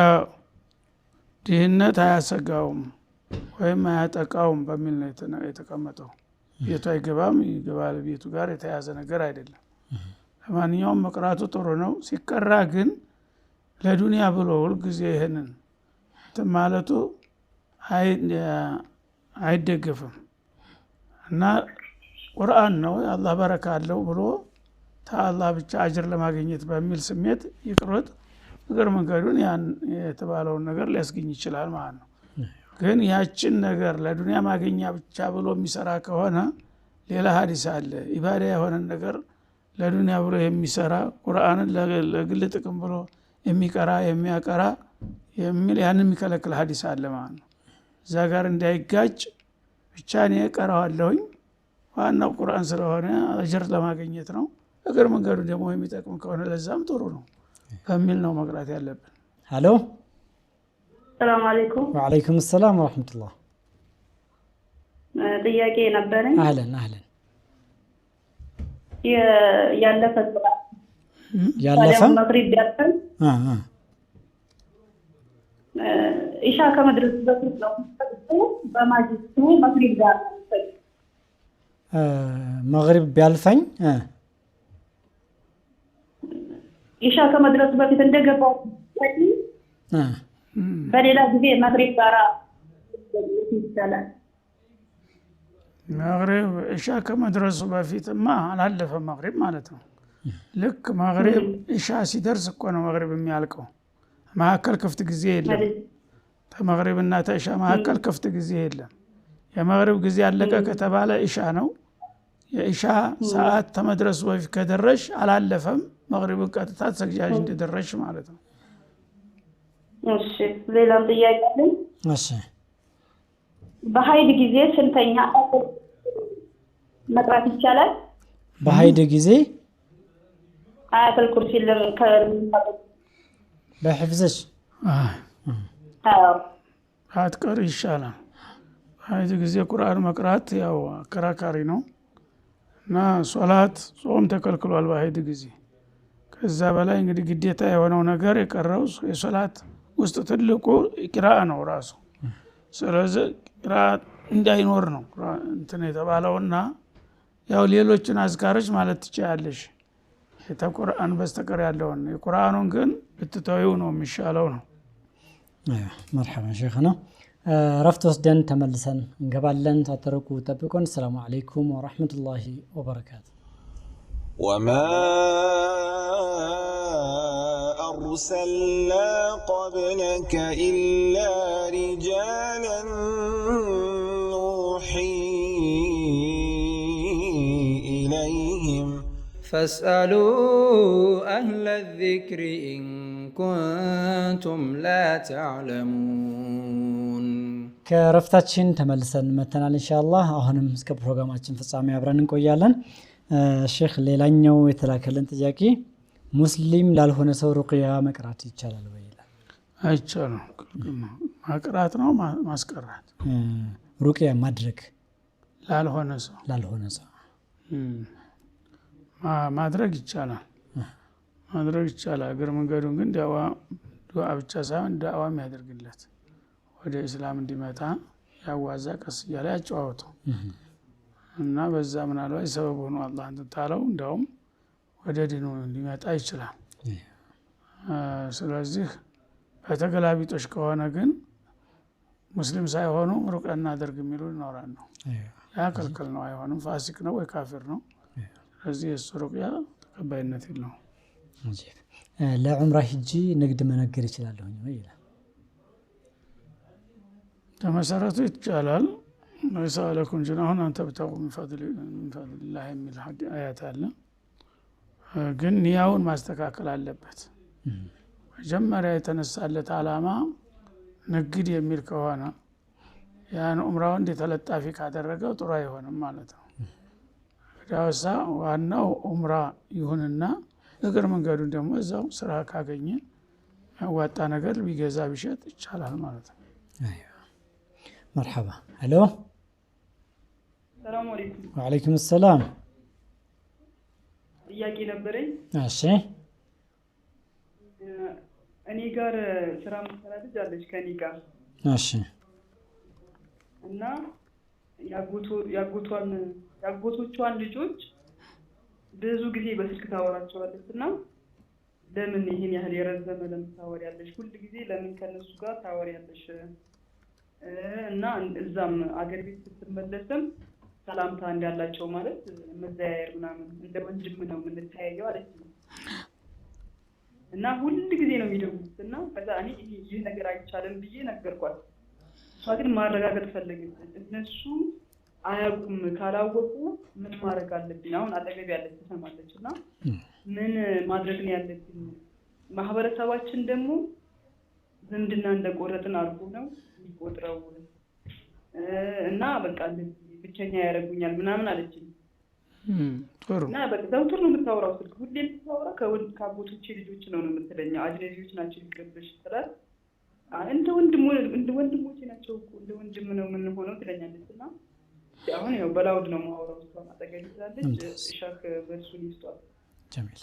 ድህነት አያሰጋውም ወይም አያጠቃውም በሚል ነው የተቀመጠው። ቤቱ አይገባም ይገባል ቤቱ ጋር የተያዘ ነገር አይደለም። ለማንኛውም መቅራቱ ጥሩ ነው። ሲቀራ ግን ለዱንያ ብሎ ሁሉ ጊዜ ይሄንን ማለቱ አይደገፍም እና ቁርአን ነው አላህ በረካ አለው ብሎ ታላህ ብቻ አጅር ለማግኘት በሚል ስሜት ይቅሩት። ነገር መንገዱን ያን የተባለውን ነገር ሊያስገኝ ይችላል ማለት ነው። ግን ያችን ነገር ለዱንያ ማግኛ ብቻ ብሎ የሚሰራ ከሆነ ሌላ ሐዲስ አለ። ኢባዳ የሆነ ነገር ለዱንያ ብሎ የሚሰራ ቁርአንን ለግል ጥቅም ብሎ የሚቀራ የሚያቀራ የሚል ያንን የሚከለክል ሐዲስ አለ ማለት ነው። እዛ ጋር እንዳይጋጭ ብቻ እኔ እቀራዋለሁኝ ዋናው ቁርአን ስለሆነ አጅር ለማግኘት ነው። ነገር መንገዱ ደግሞ የሚጠቅም ከሆነ ለዛም ጥሩ ነው በሚል ነው መቅራት ያለብን። ሄሎ ሰላም አለይኩም። ወአለይኩም ሰላም ወራህመቱላህ። ጥያቄ ነበረኝ። አህለን ያለፈ መግሪብ ቢያልፈን ኢሻ ከመድረስ በፊት ነው በማጅቱ መግሪብ ጋር መግሪብ ቢያልፈኝ ኢሻ ከመድረስ በፊት እንደገባው በሌላ ጊዜ መግሪብ ጋር ይችላል። መግሪብ ኢሻ ከመድረሱ በፊትማ አላለፈም መግሪብ ማለት ነው። ልክ መግሪብ ኢሻ ሲደርስ እኮ ነው መግሪብ የሚያልቀው። ማከል ክፍት ጊዜ የለም። ተመግሪብና ተኢሻ ማከል ክፍት ጊዜ የለም። የመግሪብ ጊዜ አለቀ ከተባለ ኢሻ ነው። የኢሻ ሰዓት ተመድረሱ በፊት ከደረሽ አላለፈም። መግሪብን ቀጥታ ተሰግጃጅ እንደደረሽ ማለት ነው። እሺ ሌላም ጥያቄ አለኝ። እሺ በሀይድ ጊዜ ስንተኛ መቅራት ይቻላል? በሀይድ ጊዜ አያተል ኩርሲ በሕፍዝሽ አትቀር ይሻላል። በሀይድ ጊዜ ቁርአን መቅራት ያው አከራካሪ ነው እና ሶላት ጾም ተከልክሏል በሀይድ ጊዜ። ከዛ በላይ እንግዲህ ግዴታ የሆነው ነገር የቀረው የሶላት ውስጥ ትልቁ ቂራአ ነው ራሱ። ስለዚህ ቂራአ እንዳይኖር ነው እንትን የተባለውና ያው ሌሎችን አዝካሮች ማለት ትችያለሽ የተቁርአን በስተቀር ያለውን የቁርአኑን ግን ብትተዊው ነው የሚሻለው ነው። مرحبا شيخنا رفت وسدن تملسن እንገባለን። ታተረኩ ጠብቁን። السلام عليكم ورحمة الله وبركاته. وما أرسلنا قبلك إلا رجالا نوحي إليهم فاسألوا أهل الذكر إن كنتم لا تعلمون. ከረፍታችን ተመልሰን መተናል ኢንሻአላህ። አሁንም እስከ ፕሮግራማችን ፍጻሜ አብረን እንቆያለን። ሼክ ሌላኛው የተላከልን ጥያቄ ሙስሊም ላልሆነ ሰው ሩቅያ መቅራት ይቻላል ወይ ይላል። አይቻልም። ማቅራት ነው ማስቀራት። ሩቅያ ማድረግ ላልሆነ ሰው ማድረግ ይቻላል። ማድረግ ይቻላል። እግር መንገዱን ግን ዱዓ ብቻ ሳይሆን ዳዕዋም ያደርግለት ወደ እስላም እንዲመጣ ያዋዛ ቀስ እያለ ያጫወተው እና በዛ ምናልባት ሰበብ ሆኖ አላህ እንታለው እንደውም ወደ ዲኑ ሊመጣ ይችላል። ስለዚህ በተገላቢጦሽ ከሆነ ግን ሙስሊም ሳይሆኑ ሩቅያ እናደርግ የሚሉ ይኖራሉ። ያ ክልክል ነው፣ አይሆንም። ፋሲቅ ነው ወይ ካፊር ነው። ስለዚህ የሱ ሩቅያ ተቀባይነት የለውም። ለዑምራ ሂጂ ንግድ መነገር ይችላለሁ ወይ ይላል። ተመሰረቱ ይቻላል። ለይሰ አለይኩም ጁናሁን አን ተብተጉ ሚን ፈድሊላህ የሚል አያት አለ። ግን ኒያውን ማስተካከል አለበት። መጀመሪያ የተነሳለት አላማ ንግድ የሚል ከሆነ ያን ዑምራውን እንደ ተለጣፊ ካደረገው ጥሩ አይሆንም ማለት ነው። ዳውሳ ዋናው ዑምራ ይሁንና እግር መንገዱን ደግሞ እዛው ስራ ካገኘ ያዋጣ ነገር ቢገዛ ቢሸጥ ይቻላል ማለት ነው። مرحبا. الو السلام عليكم. وعليكم السلام. ጥያቄ ነበረኝ። እሺ እኔ ጋር ስራ የምትሰራ ልጅ አለች ከኔ ጋር እሺ እና ያጎቶቿን ልጆች ብዙ ጊዜ በስልክ ታወራቸዋለች እና ለምን ይሄን ያህል የረዘመ ለምን ታወሪያለሽ? ሁሉ ጊዜ ለምን ከነሱ ጋር ታወሪያለሽ? እና እዛም አገር ቤት ስትመለስም ሰላምታ እንዳላቸው ማለት መዘያየር ምናምን እንደ ወንድም ነው የምንተያየው አለች እና ሁሉ ጊዜ ነው የሚደውሉት እና ከዛ እኔ ይህ ነገር አይቻልም ብዬ ነገርኳት። እሷ ግን ማረጋገጥ ፈለገች። እነሱ አያውቁም፣ ካላወቁ ምን ማድረግ አለብኝ? አሁን አጠገብ ያለች ትሰማለች እና ምን ማድረግ ነው ያለብኝ? ማህበረሰባችን ደግሞ ዝምድና እንደቆረጥን አድርጎ ነው የሚቆጥረው እና በቃ ብቸኛ ያደርጉኛል ምናምን አለችኝ። እና በቃ ዘውትር ነው የምታወራው ስልክ ሁሌ የምታወራ ከአጎቶቼ ልጆች ነው የምትለኝ። አጅነቢዎች ናቸው ይቀበሽ ስላት እንደ ወንድሞቼ ናቸው እኮ እንደ ወንድም ነው የምንሆነው ትለኛለች። እና አሁን ያው በላውድ ነው የማወራው እሷ አጠገቤ ስላለች ሻክ በእሱን ይስጧል። ጀሚል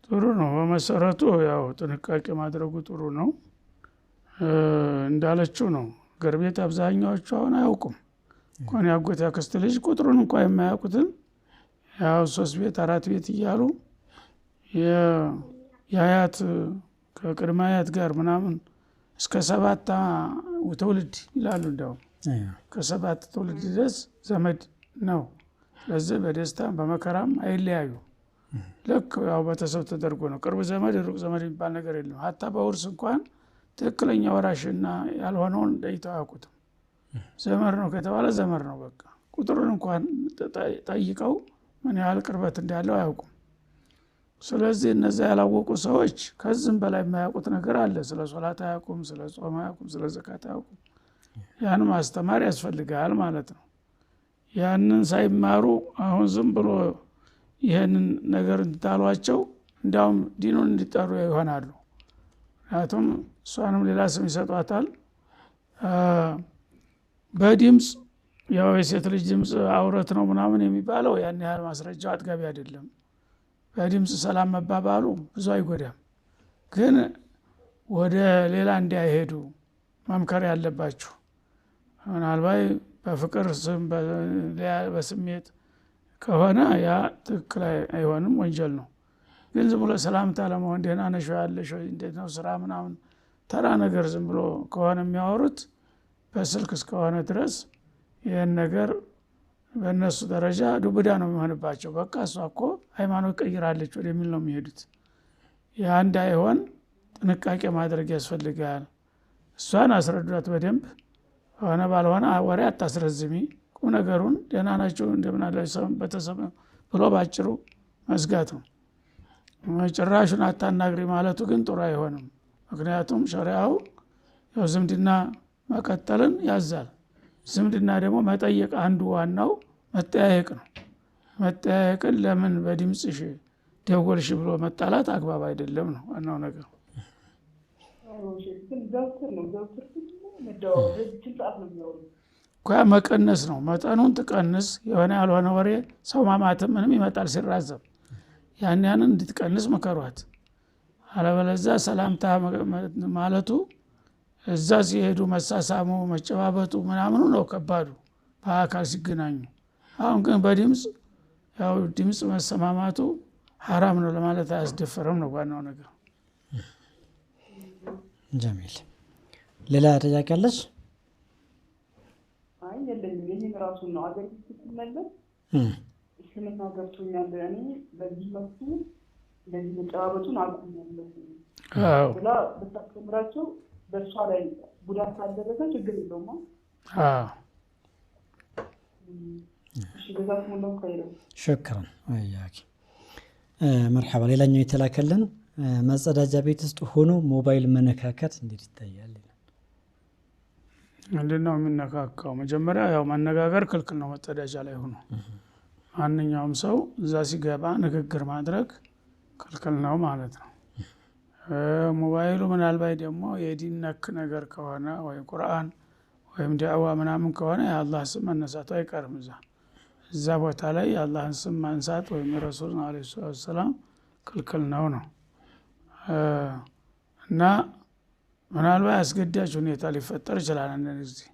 ጥሩ ነው። በመሰረቱ ያው ጥንቃቄ ማድረጉ ጥሩ ነው። እንዳለችው ነው። አገር ቤት አብዛኛዎቹ አሁን አያውቁም እንኳን ያጎት ያክስት ልጅ ቁጥሩን እንኳን የማያውቁትን ያው 3 ቤት 4 ቤት እያሉ የአያት ከቅድመ አያት ጋር ምናምን እስከ 7 ትውልድ ይላሉ። እንደውም ከ7 ትውልድ ድረስ ዘመድ ነው። ስለዚህ በደስታም በመከራም አይለያዩ። ልክ ያው ቤተሰብ ተደርጎ ነው። ቅርብ ዘመድ ሩቅ ዘመድ የሚባል ነገር የለም። ሀታ በውርስ እንኳን ትክክለኛ ወራሽና ያልሆነውን ለይተው አያውቁትም። ዘመድ ነው ከተባለ ዘመድ ነው በቃ። ቁጥሩን እንኳን ጠይቀው ምን ያህል ቅርበት እንዳለው አያውቁም። ስለዚህ እነዛ ያላወቁ ሰዎች ከዚህም በላይ የማያውቁት ነገር አለ። ስለ ሶላት አያውቁም፣ ስለ ጾም አያውቁም፣ ስለ ዘካት አያውቁም። ያን ማስተማር ያስፈልጋል ማለት ነው። ያንን ሳይማሩ አሁን ዝም ብሎ ይህንን ነገር እንድታሏቸው እንዲያውም ዲኑን እንዲጠሩ ይሆናሉ። ምክንያቱም እሷንም ሌላ ስም ይሰጧታል። በድምፅ ያው የሴት ልጅ ድምፅ አውረት ነው ምናምን የሚባለው ያን ያህል ማስረጃው አጥጋቢ አይደለም። በድምፅ ሰላም መባባሉ ብዙ አይጎዳም። ግን ወደ ሌላ እንዳይሄዱ መምከር ያለባችሁ ምናልባት በፍቅር ስም በስሜት ከሆነ ያ ትክክል አይሆንም፣ ወንጀል ነው። ግን ዝም ብሎ ሰላምታ ለመሆን ደህና ነሽ ያለሽ እንዴት ነው ስራ ምናምን ተራ ነገር ዝም ብሎ ከሆነ የሚያወሩት በስልክ እስከሆነ ድረስ ይህን ነገር በእነሱ ደረጃ ዱብዳ ነው የሚሆንባቸው። በቃ እሷ እኮ ሃይማኖት ቀይራለች ወደሚል ነው የሚሄዱት። ያ እንዳይሆን ጥንቃቄ ማድረግ ያስፈልጋል። እሷን አስረዷት በደንብ ሆነ ባልሆነ ወሬ አታስረዝሚ። ቁም ነገሩን ደህና ናቸው እንደምናላችሁ ቤተሰብ ብሎ ባጭሩ መዝጋት ነው። ጭራሹን አታናግሪ ማለቱ ግን ጥሩ አይሆንም። ምክንያቱም ሸሪዓው ያው ዝምድና መቀጠልን ያዛል። ዝምድና ደግሞ መጠየቅ አንዱ ዋናው መጠያየቅ ነው። መጠያየቅን ለምን በድምፅሽ ደወልሽ ብሎ መጣላት አግባብ አይደለም ነው ዋናው ነገር። መቀነስ ነው። መጠኑን ትቀንስ። የሆነ ያልሆነ ወሬ ሰው ማማተም ምንም ይመጣል ሲራዘም፣ ያንን እንድትቀንስ መከሯት። አለበለዚያ ሰላምታ ማለቱ እዛ ሲሄዱ መሳሳሙ መጨባበጡ ምናምኑ ነው ከባዱ በአካል ሲገናኙ። አሁን ግን በድምፅ ያው ድምፅ መሰማማቱ ሐራም ነው ለማለት አያስደፈረም ነው ዋናው ነገር። ጀሚል ሌላ ጥያቄ አለሽ? አይ የለኝም። ይሄን ራሱ ነው አገር ስትመለስ እስልምና ገብቶኛል እኔ በዚህ መልኩ ለዚህ መጨባበጡን አቁሜያለሁ ብላ ብታስተምራቸው በእሷ ላይ ጉዳት ካልደረሰ ችግር የለውም። እሺ ጀዛኩሙላሁ ኸይረን። ሸክራን ወያኪ መርሐባ። ሌላኛው የተላከልን መጸዳጃ ቤት ውስጥ ሆኖ ሞባይል መነካከት እንዴት ይታያል? ምንድነው የሚነካካው? መጀመሪያ ያው መነጋገር ክልክል ነው። መጸዳጃ ላይ ሆኖ ማንኛውም ሰው እዛ ሲገባ ንግግር ማድረግ ክልክል ነው ማለት ነው። ሞባይሉ ምናልባት ደግሞ የዲን ነክ ነገር ከሆነ ወይ ቁርአን ወይም ዳዕዋ ምናምን ከሆነ የአላህ ስም መነሳቱ አይቀርም። እዛ ቦታ ላይ የአላህን ስም ማንሳት ወይም ረሱልን አለይሂ ሰላም ክልክል ነው። እና ምናልባት አስገዳጅ ሁኔታ ሊፈጠር ይችላል። እንደዚህ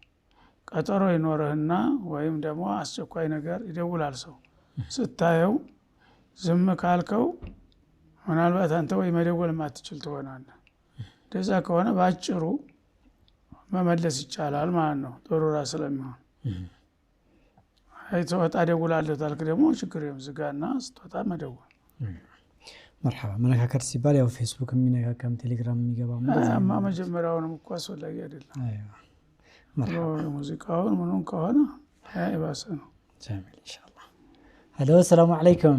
ቀጠሮ ይኖርህና ወይም ደግሞ አስቸኳይ ነገር ይደውላል ሰው ስታየው ዝም ካልከው ምናልባት አንተ ወይ መደወል ማትችል ትሆናለህ። እንደዛ ከሆነ ባጭሩ መመለስ ይቻላል ማለት ነው ጦሩራ ስለሚሆን። አይ ተወጣ ደውላለሁ ታልክ ደግሞ ችግር የለም ዝጋና ስትወጣ መደወል። مرحبا መነካከር ሲባል ያው ፌስቡክ የሚነካከም ቴሌግራም የሚገባ ማለት ነው። አማ መጀመሪያውንም እኮ አስፈላጊ አይደለም። አይዋ مرحبا ሙዚቃውን ምኑን ከሆነ አይባሰ ነው። جميل ان شاء الله. الو السلام عليكم.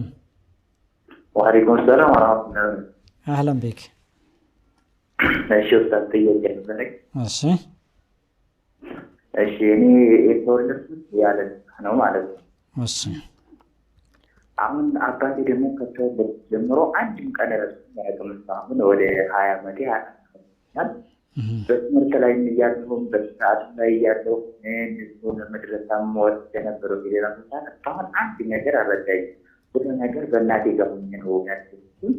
وعليكم السلام ورحمة الله وبركاته. اهلا بك. እሺ ኡስታዝ ጥያቄ ነበረኝ። እሺ እሺ እኔ የተወለድኩት ያለ ነው ማለት ነው። እሺ አሁን አባቴ ደግሞ ከተወለደ ጀምሮ አንድም ቀን ረስቶ ያውቅም። አሁን ወደ 20 ዓመቴ አልፏል። በትምህርት ላይ እያለሁም በሰዓት ላይ እያለሁ እንደዚሁ ለመድረሳም ወጥቼ የነበረው ሌላ ቦታ አሁን አንድ ነገር አልረዳኝም። ሁሉ ነገር በእናቴ ጋር ሆኜ ነው ያደግኩት።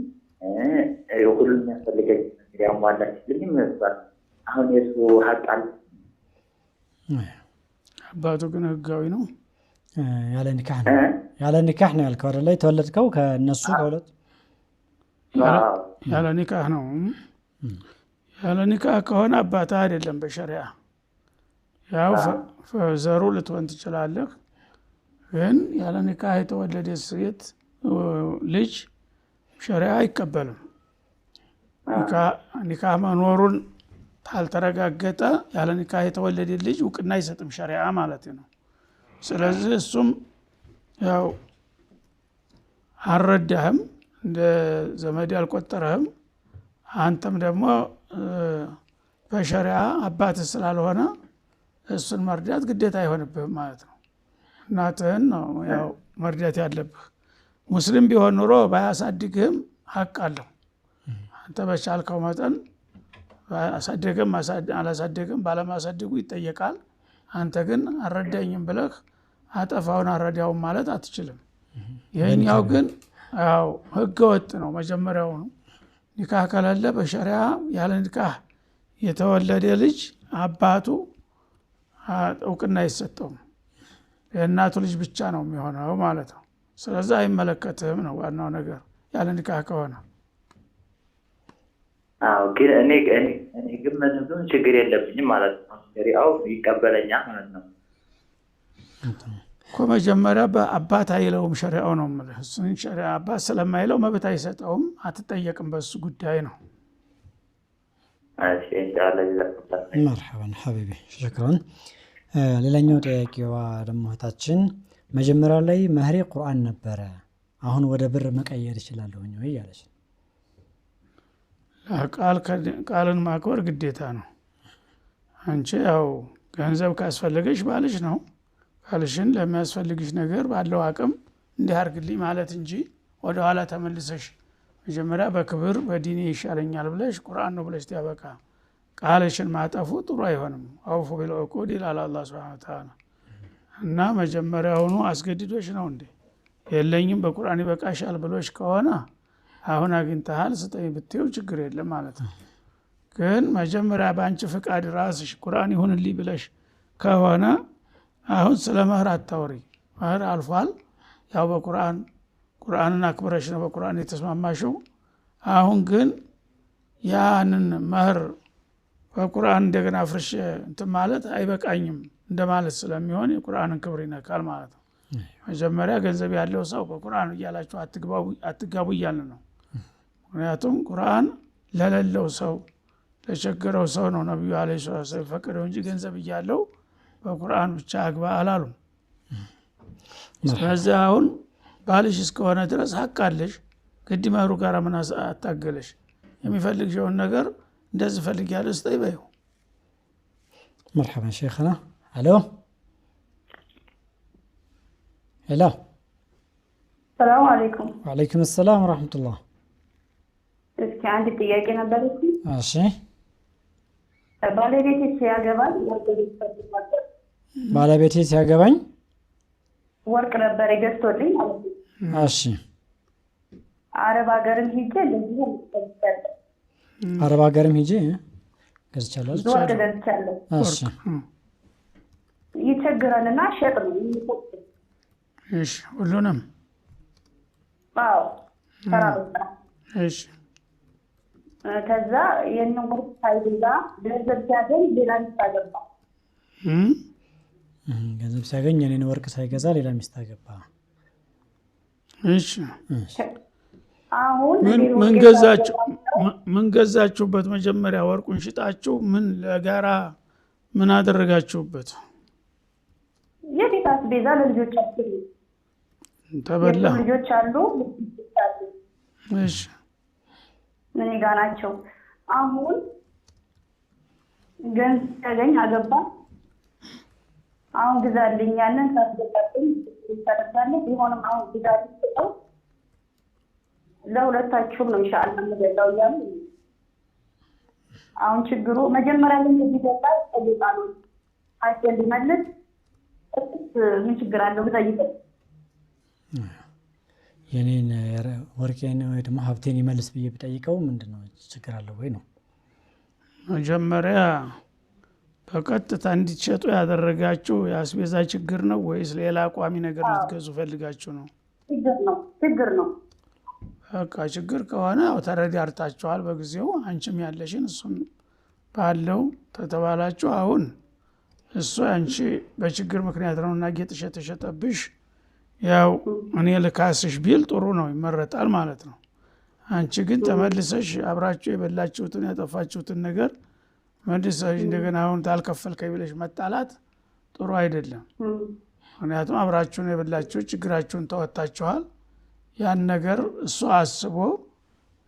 ሁሉም የሚያስፈልገኝ ነገር ያሟላችልኝ ይመስላል። አሁን የእሱ ሀቅ አለ። አባቱ ግን ህጋዊ ነው ያለ ኒካህ ነው ያለ ኒካህ ነው ያልከው አይደል? የተወለድከው ከነሱ ከሁለት ያለ ኒካህ ነው። ያለ ኒካህ ከሆነ አባታ አይደለም በሸሪዓ ያው ዘሩ ልትሆን ትችላለህ። ግን ያለ ኒካህ የተወለደ ሴት ልጅ ሸሪዓ አይቀበልም። ኒካህ መኖሩን ታልተረጋገጠ ያለ ኒካህ የተወለደ ልጅ እውቅና አይሰጥም ሸሪዓ ማለት ነው። ስለዚህ እሱም ያው አልረዳህም እንደ ዘመድ አልቆጠረህም። አንተም ደግሞ በሸሪዓ አባት ስላልሆነ እሱን መርዳት ግዴታ አይሆንብህም ማለት ነው። እናትህን ነው ያው መርዳት ያለብህ። ሙስሊም ቢሆን ኑሮ ባያሳድግህም ሀቅ አለው። አንተ በቻልከው መጠን አሳደገም አላሳደገም ባለማሳደጉ ይጠየቃል። አንተ ግን አልረዳኝም ብለህ አጠፋውን አረዳውን ማለት አትችልም። ይሄኛው ግን ያው ህገ ወጥ ነው። መጀመሪያው ነው ኒካህ ከሌለ በሸሪዓ ያለ ኒካህ የተወለደ ልጅ አባቱ እውቅና አይሰጠውም። የእናቱ ልጅ ብቻ ነው የሚሆነው ማለት ነው። ስለዚህ አይመለከትህም ነው ዋናው ነገር ያለ ኒካህ ከሆነ። አዎ ግን እኔ ግን ምንም ችግር የለብኝም ማለት ነው። ሸሪዓው ይቀበለኛል ማለት ነው እኮ። መጀመሪያ በአባት አይለውም ሸሪዓው ነው ማለት እሱን ሸሪዓ አባት ስለማይለው መብት አይሰጠውም፣ አትጠየቅም በሱ ጉዳይ ነው። እሺ ኢንሻአላህ ይዘክራል። مرحبا حبيبي شكرا. ሌላኛው ጥያቄዋ ደግሞ እህታችን መጀመሪያ ላይ መህሬ ቁርአን ነበረ አሁን ወደ ብር መቀየር ይችላል ወይ ያለች። ቃልን ማክበር ግዴታ ነው። አንቺ ያው ገንዘብ ካስፈልገሽ ባልሽ ነው ባልሽን ለሚያስፈልግሽ ነገር ባለው አቅም እንዲህ አድርግልኝ ማለት እንጂ ወደ ኋላ ተመልሰሽ መጀመሪያ በክብር በዲኔ ይሻለኛል ብለሽ ቁርአን ነው ብለሽ ያበቃ ቃልሽን ማጠፉ ጥሩ አይሆንም። አውፉ ቢልዑቁድ ይላል አላህ ሱብሓነሁ ወተዓላ። እና መጀመሪያውኑ አስገድዶሽ ነው እንዴ የለኝም በቁርአን ይበቃሻል ብሎሽ ከሆነ አሁን አግኝተሃል ስጠኝ ብትይው ችግር የለም ማለት ነው። ግን መጀመሪያ በአንቺ ፍቃድ ራስሽ ቁርአን ይሁንልኝ ብለሽ ከሆነ አሁን ስለ መህር አታውሪ። መህር አልፏል። ያው ቁርአንን አክብረሽ ነው በቁርአን የተስማማሽው። አሁን ግን ያንን መህር በቁርአን እንደገና ፍርሽ እንትን ማለት አይበቃኝም እንደማለት ስለሚሆን የቁርአንን ክብር ይነካል ማለት ነው። መጀመሪያ ገንዘብ ያለው ሰው በቁርአን እያላችሁ አትጋቡ እያልን ነው። ምክንያቱም ቁርአን ለሌለው ሰው ለቸገረው ሰው ነው ነብዩ አለይሂ ሰላም ፈቀደው እንጂ ገንዘብ እያለው በቁርአን ብቻ አግባ አላሉም። ስለዚህ አሁን ባልሽ እስከሆነ ድረስ ሀቅ አለሽ። ግድ መህሩ ጋር ምን አታገለሽ። የሚፈልግሽውን ነገር እንደዚህ ፈልግ ያለ ስጠይ በይው። مرحبا شيخنا. الو الو السلام عليكم. وعليكم السلام ورحمة الله. እስኪ አንድ ጥያቄ ነበረች። እሺ ባለቤቴ ሲያገባኝ ወርቅ ይፈልጋል። ባለቤቴ ሲያገባኝ ወርቅ ነበር ገዝቶልኝ ማለት ነው። እሺ አረብ ሀገርም ሄጄ ለዚህ ይፈልጋል። አረብ ሀገርም ሂጄ ገዝቻለሁ። ወርቅ ገዝቻለሁ። እሺ ይቸግረንና ሸጥ ነው። እሺ ሁሉንም አዎ ተራበታ። እሺ ከዛ የነን ወርቅ ሳይገዛ ገንዘብ ሲያገኝ ሌላ ሚስት አገባ። ገንዘብ ሲያገኝ የኔን ወርቅ ሳይገዛ ሌላ ሚስት አገባ። እሺ አሁን ምን ገዛችሁበት? መጀመሪያ ወርቁን ሽጣችሁ ምን ለጋራ ምን አደረጋችሁበት? የቤት አስቤዛ ለልጆቻችን ተበላ። ልጆች አሉ። እሺ ምን ጋር ናቸው? አሁን ገንዘብ ሲያገኝ አገባ። አሁን ግዛልኝ ያንን ታስገባልኝ ይታረጋለህ። ቢሆንም አሁን ግዛልኝ ሰጠው ለሁለታችሁም ነው ኢንሻአላህ መገዛው ያሉ። አሁን ችግሩ መጀመሪያ ላይ እንዲገዛ ጠይቃሉ። አይተን ሊመልስ ምን ችግር አለው ብታይቀር የኔን ወርቄን ወይ ደግሞ ሀብቴን ይመልስ ብዬ ብጠይቀው ምንድነው ችግር አለው ወይ ነው? መጀመሪያ በቀጥታ እንዲሸጡ ያደረጋችሁ የአስቤዛ ችግር ነው ወይስ ሌላ ቋሚ ነገር ልትገዙ ፈልጋችሁ ነው? ችግር ነው። በቃ ችግር ከሆነ ተረዳርታችኋል በጊዜው አንቺም ያለሽን እሱም ባለው ተተባላችሁ። አሁን እሱ አንቺ በችግር ምክንያት ነውና ጌጥሽ የተሸጠብሽ ያው እኔ ልካስሽ ቢል ጥሩ ነው ይመረጣል ማለት ነው። አንቺ ግን ተመልሰሽ አብራችሁ የበላችሁትን ያጠፋችሁትን ነገር መልሰሽ እንደገና አሁን ታልከፈልከኝ ብለሽ መጣላት ጥሩ አይደለም። ምክንያቱም አብራችሁን የበላችሁ ችግራችሁን ተወጣጣችኋል። ያን ነገር እሱ አስቦ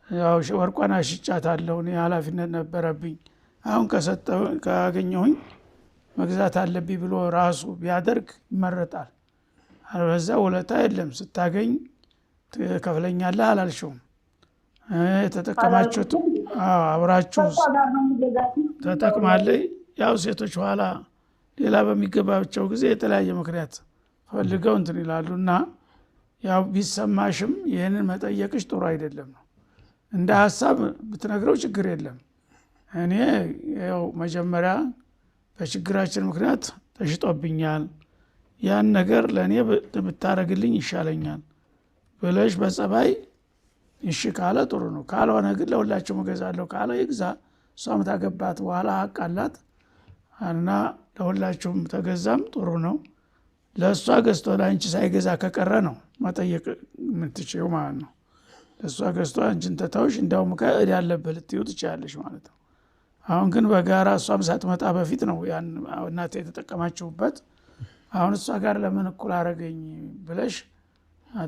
ያው ወርቋን አሽጫታለሁ እኔ ኃላፊነት ነበረብኝ አሁን ካገኘሁኝ መግዛት አለብኝ ብሎ ራሱ ቢያደርግ ይመረጣል። አለበዛ ወለታ የለም ስታገኝ ትከፍለኛለህ አላልሽውም። የተጠቀማችሁት አብራችሁ ተጠቅማለች። ያው ሴቶች ኋላ ሌላ በሚገባቸው ጊዜ የተለያየ ምክንያት ፈልገው እንትን ይላሉና ያው ቢሰማሽም ይሄንን መጠየቅሽ ጥሩ አይደለም ነው። እንደ ሐሳብ ብትነግረው ችግር የለም። እኔ ያው መጀመሪያ በችግራችን ምክንያት ተሽጦብኛል ያን ነገር ለኔ ብታረግልኝ ይሻለኛል ብለሽ በጸባይ እሺ ካለ ጥሩ ነው። ካልሆነ ግን ለሁላችሁም እገዛለሁ ካለ ይግዛ። እሷም ታገባት በኋላ ሀቅ አላት እና ለሁላችሁም ተገዛም ጥሩ ነው። ለእሷ ገዝቶ ለአንቺ ሳይገዛ ከቀረ ነው መጠየቅ የምትችይው ማለት ነው። ለእሷ ገዝቶ አንቺን ተተውሽ እንዲያውም ከእድ ያለበት ልትይው ትችያለሽ ማለት ነው። አሁን ግን በጋራ እሷም ሳትመጣ በፊት ነው ያን እናንተ የተጠቀማችሁበት። አሁን እሷ ጋር ለምን እኩል አረገኝ ብለሽ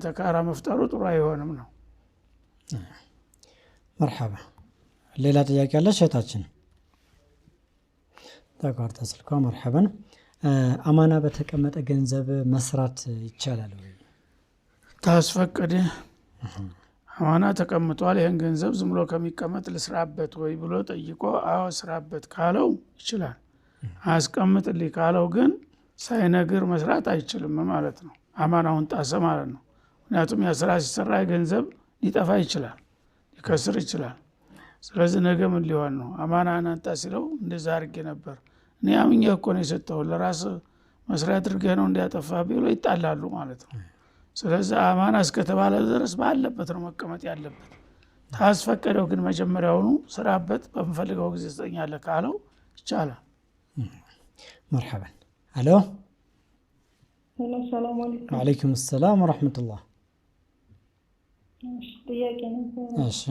ተካራ መፍጠሩ ጥሩ አይሆንም ነው። መርሐባ ሌላ ጥያቄ አለ እህታችን? ተቋርጣ ስልኳ። መርሐባን አማና በተቀመጠ ገንዘብ መስራት ይቻላል ወይ? ታስፈቀደ አማና ተቀምጧል ይሄን ገንዘብ ዝም ብሎ ከሚቀመጥ ልስራበት ወይ ብሎ ጠይቆ አዎ ስራበት ካለው ይችላል። አስቀምጥልኝ ካለው ግን ሳይነግር መስራት አይችልም ማለት ነው። አማናውን ጣሰ ማለት ነው። ምክንያቱም ያ ስራ ሲሰራ ገንዘብ ሊጠፋ ይችላል ሊከስር ይችላል። ስለዚህ ነገ ምን ሊሆን ነው? አማናን አንጣ ሲለው እንደዛ አድርጌ ነበር እኔ አምኜ እኮ ነው የሰጠው ለራስ መስሪያ አድርገህ ነው እንዲያጠፋ ቢሎ ይጣላሉ ማለት ነው። ስለዚህ አማና እስከተባለ ድረስ ባለበት ነው መቀመጥ ያለበት። ታስፈቀደው ግን መጀመሪያውኑ ስራበት በመፈልገው ጊዜ ትሰጠኛለህ ካለው ይቻላል። መርሐባን አሎ ሰላም አለይኩም። ወአለይኩም ሰላም ወራህመቱላህ። ጥያቄ ነው። እሺ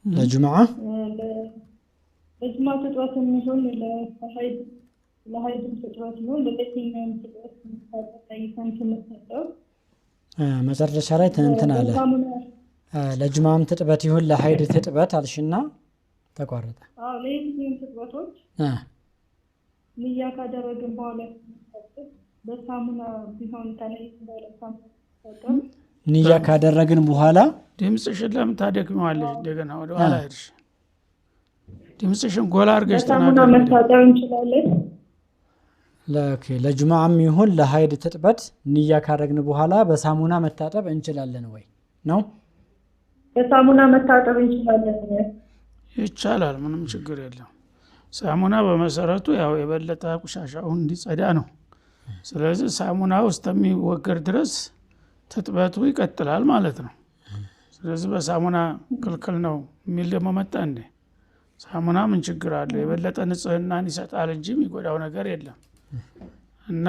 ለጁምዓ ተጥዋት የሚሆን ለሀይድ ተጥዋት የሚሆን ለለተኛም ተጥዋት የሚታጠብ መጨረሻ ላይ እንትን አለ ለጁምዓም ትጥበት ይሁን ለሀይድ ትጥበት አልሽና ተቋረጠ። ለየትኛውም ትጥበቶች ንያ ካደረግን በኋላ በሳሙና ቢሆን ተለይቶ በሳሙና ንያ ካደረግን በኋላ ድምጽሽን ለምን ታደክሚዋለሽ? እንደገና ወደ ኋላ ሄድሽ። ድምጽሽን ጎላ አድርገሽ ተናገሪ። በሳሙና መታጠብ እንችላለን። ለጁማዓም ይሁን ለሀይድ ትጥበት ንያ ካረግን በኋላ በሳሙና መታጠብ እንችላለን ወይ ነው? በሳሙና መታጠብ እንችላለን? ይቻላል፣ ምንም ችግር የለም። ሳሙና በመሰረቱ ያው የበለጠ ቆሻሻውን እንዲጸዳ ነው። ስለዚህ ሳሙና ውስጥ የሚወገድ ድረስ ትጥበቱ ይቀጥላል ማለት ነው። ስለዚህ በሳሙና ክልክል ነው የሚል ደግሞ መጣ እንዴ? ሳሙና ምን ችግር አለ? የበለጠ ንጽህናን ይሰጣል እንጂ የሚጎዳው ነገር የለም። እና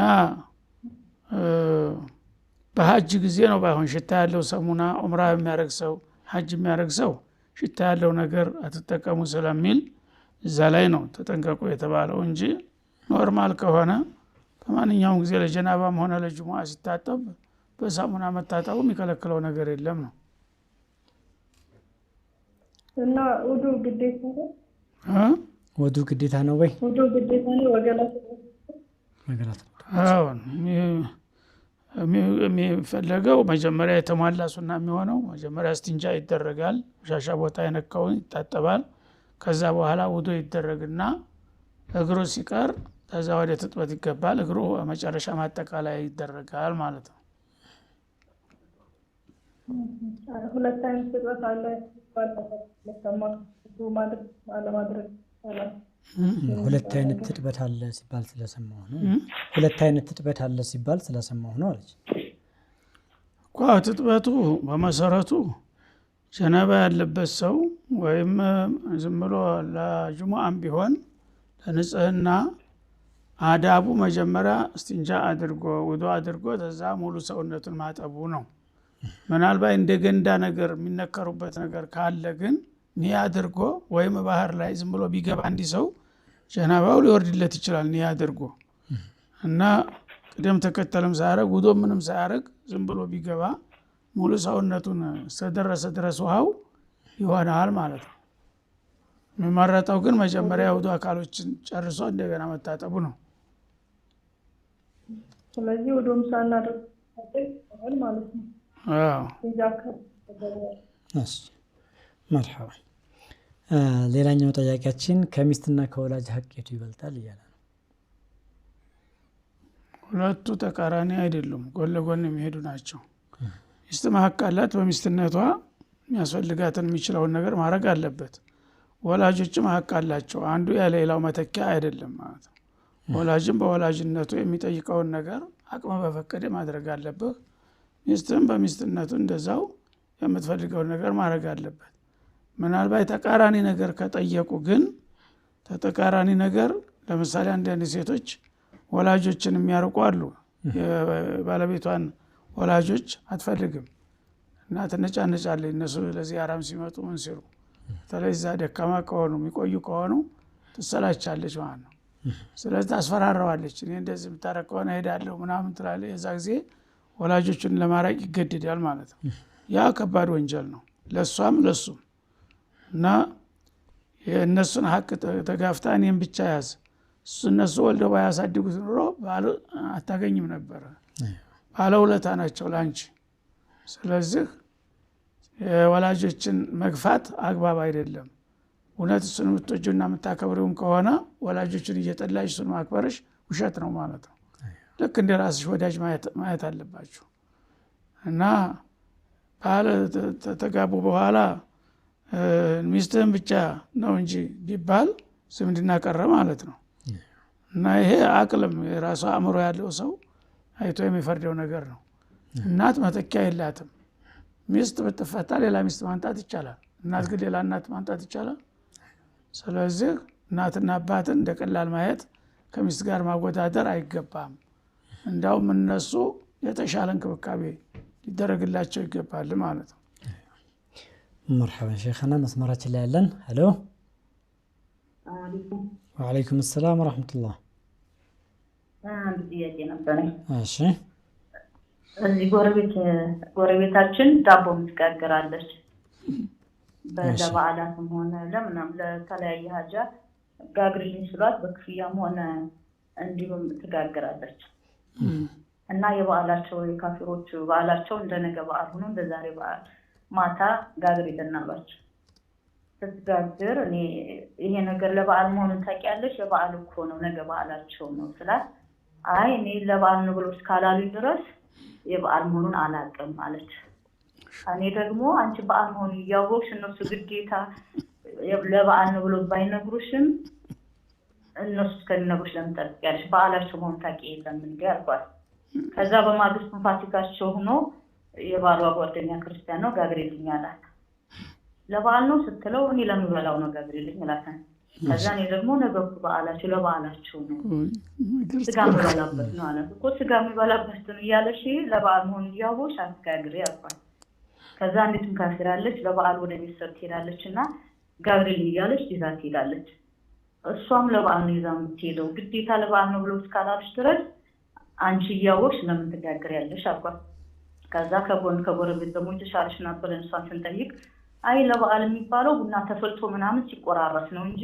በሐጅ ጊዜ ነው ባይሆን ሽታ ያለው ሳሙና ዑምራ የሚያደርግ ሰው ሐጅ የሚያደርግ ሰው ሽታ ያለው ነገር አትጠቀሙ ስለሚል እዛ ላይ ነው ተጠንቀቁ የተባለው እንጂ ኖርማል ከሆነ በማንኛውም ጊዜ ለጀናባም ሆነ ለጁሙዓ ሲታጠብ በሳሙና መታጠቡ የሚከለክለው ነገር የለም ነው። እና ውዱ ግዴታ ነው? ውዱ ግዴታ ነው ወይ? ውዱ ግዴታ ነው ወገላት አሁን የሚፈለገው መጀመሪያ የተሟላ ሱና የሚሆነው መጀመሪያ እስቲንጃ ይደረጋል፣ ቆሻሻ ቦታ የነካውን ይታጠባል። ከዛ በኋላ ውዱ ይደረግና እግሩ ሲቀር ከዛ ወደ ትጥበት ይገባል። እግሩ መጨረሻ ማጠቃላይ ይደረጋል ማለት ነው። ሁለት አይነት ትጥበት አለ ሁለት አይነት ትጥበት አለ ሲባል ስለሰማሁ ነው። ሁለት አይነት ትጥበት አለ ሲባል ስለሰማሁ ነው አለች። ትጥበቱ በመሰረቱ ጀናባ ያለበት ሰው ወይም ዝም ብሎ ለጁሙዓም ቢሆን ለንጽህና አዳቡ መጀመሪያ እስቲንጃ አድርጎ ውዱ አድርጎ ተዛ ሙሉ ሰውነቱን ማጠቡ ነው። ምናልባት እንደ ገንዳ ነገር የሚነከሩበት ነገር ካለ ግን ኒያ አድርጎ ወይም ባህር ላይ ዝም ብሎ ቢገባ እንዲ ሰው ጀናባው ሊወርድለት ይችላል ኒያ አድርጎ እና ቅደም ተከተልም ሳያረግ ውዶ ምንም ሳያረግ ዝም ብሎ ቢገባ ሙሉ ሰውነቱን እስከደረሰ ድረስ ውሃው ይሆናል ማለት ነው። የሚመረጠው ግን መጀመሪያ ውዱ አካሎችን ጨርሶ እንደገና መታጠቡ ነው። ስለዚህ ውዱም ሳናደርግ ማለት ነው። መርሐባ። ሌላኛው ጥያቄያችን ከሚስትና ከወላጅ ሀቅ የቱ ይበልጣል እያለ ነው። ሁለቱ ተቃራኒ አይደሉም፣ ጎን ለጎን የሚሄዱ ናቸው። ሚስት ሀቅ አላት። በሚስትነቷ የሚያስፈልጋትን የሚችለውን ነገር ማድረግ አለበት። ወላጆችም ሀቅ አላቸው። አንዱ ያለ ሌላው መተኪያ አይደለም ማለት ነው። ወላጅም በወላጅነቱ የሚጠይቀውን ነገር አቅመ በፈቀደ ማድረግ አለበት። ሚስትም በሚስትነቱ እንደዛው የምትፈልገውን ነገር ማድረግ አለበት። ምናልባት ተቃራኒ ነገር ከጠየቁ ግን ተቃራኒ ነገር ለምሳሌ አንዳንድ ሴቶች ወላጆችን የሚያርቁ አሉ። የባለቤቷን ወላጆች አትፈልግም እና ትነጫነጫለች። እነሱ ለዚህ አራም ሲመጡ ምን ሲሉ በተለይ እዛ ደካማ ከሆኑ የሚቆዩ ከሆኑ ትሰላቻለች ማለት ነው። ስለዚህ ታስፈራራዋለች። እኔ እንደዚህ የምታረቅ ከሆነ እሄዳለሁ ምናምን ትላለች። የዛ ጊዜ ወላጆችን ለማራቅ ይገድዳል ማለት ነው። ያ ከባድ ወንጀል ነው ለሷም ለሱም እና የእነሱን ሀቅ ተጋፍታ እኔም ብቻ ያዝ እነሱ ወልደው ባያሳድጉት ኑሮ ባል አታገኝም ነበረ። ባለውለታ ናቸው ላንቺ። ስለዚህ የወላጆችን መግፋት አግባብ አይደለም። እውነት እሱን የምትወጂውና የምታከብሪውም ከሆነ ወላጆችን እየጠላሽ እሱን ማክበርሽ ውሸት ነው ማለት ነው። ልክ እንደ ራስሽ ወዳጅ ማየት አለባችሁ። እና ባል ተጋቡ በኋላ ሚስትህን ብቻ ነው እንጂ ቢባል ዝምድና ቀረ ማለት ነው። እና ይሄ አቅልም የራሱ አእምሮ ያለው ሰው አይቶ የሚፈርደው ነገር ነው። እናት መተኪያ የላትም። ሚስት ብትፈታ ሌላ ሚስት ማንጣት ይቻላል። እናት ግን ሌላ እናት ማንጣት ይቻላል? ስለዚህ እናትና አባትን እንደ ቀላል ማየት ከሚስት ጋር ማወዳደር አይገባም። እንዳውም እነሱ የተሻለ እንክብካቤ ሊደረግላቸው ይገባል ማለት ነው። መርሐባ ሼኽና መስመራችን ላይ ያለን። ሄሎ ወአለይኩም ሰላም ወራህመቱላህ። አንድ ጥያቄ ነበረኝ። እሺ እዚህ ጎረቤታችን ዳቦ ምትጋግራለች። ለበዓላትም ሆነ ለምናም ለተለያየ ሀጃ ጋግሪልኝ ስሏት በክፍያም ሆነ እንዲሁም ትጋግራለች። እና የበዓላቸው የካፊሮቹ በዓላቸው እንደነገ በዓል ሆኖ እንደዛሬ በዓል ማታ ጋግሪልን አሏቸው። ስትጋግር እኔ ይሄ ነገር ለበዓል መሆኑን ታውቂያለሽ? የበዓል እኮ ነው ነገ በዓላቸው ነው ስላት አይ እኔ ለበዓል ነው ብሎ እስካላሉኝ ድረስ የበዓል መሆኑን አላውቅም አለች። እኔ ደግሞ አንቺ በዓል መሆኑን እያወቅሽ እነሱ ግዴታ ለበዓል ነው ብሎ ባይነግሩሽም እነሱ እስከሚነግሩሽ ለምን ትጠብቂያለሽ? በዓላቸው መሆኑን ታውቂ የለም እንዴ አልኳት። ከዛ በማግስቱ ፋሲካቸው ሆኖ የባሏ ጓደኛ ክርስቲያን ነው ጋግሬልኝ አላት። ለበዓል ነው ስትለው እኔ ለምበላው ነው ጋግሬልኝ አላታን። ከዛ እኔ ደግሞ ነገርኩ በዓላቸው ለበዓላቸው ነው ስጋ የሚበላበት ነው አላት። እኮ ስጋ የሚበላበት ነው እያለሽ ለበዓል መሆኑን እያወቅሽ አትጋግሪ አልኳት። ከዛ እንዴትም ካፊራለች ለበዓል ወደ ቤተሰብ ትሄዳለች እና ጋግሬልኝ እያለች ይዛ ትሄዳለች። እሷም ለበዓል ነው ይዛ የምትሄደው ግዴታ ለበዓል ነው ብሎ እስካላልሽ ድረስ አንቺ እያወቅሽ ለምን ትጋግሪያለሽ አልኳት። ከዛ ከጎረቤት ደግሞ ተሻለሽ ነበር እንሷን ስንጠይቅ አይ ለበዓል የሚባለው ቡና ተፈልቶ ምናምን ሲቆራረስ ነው እንጂ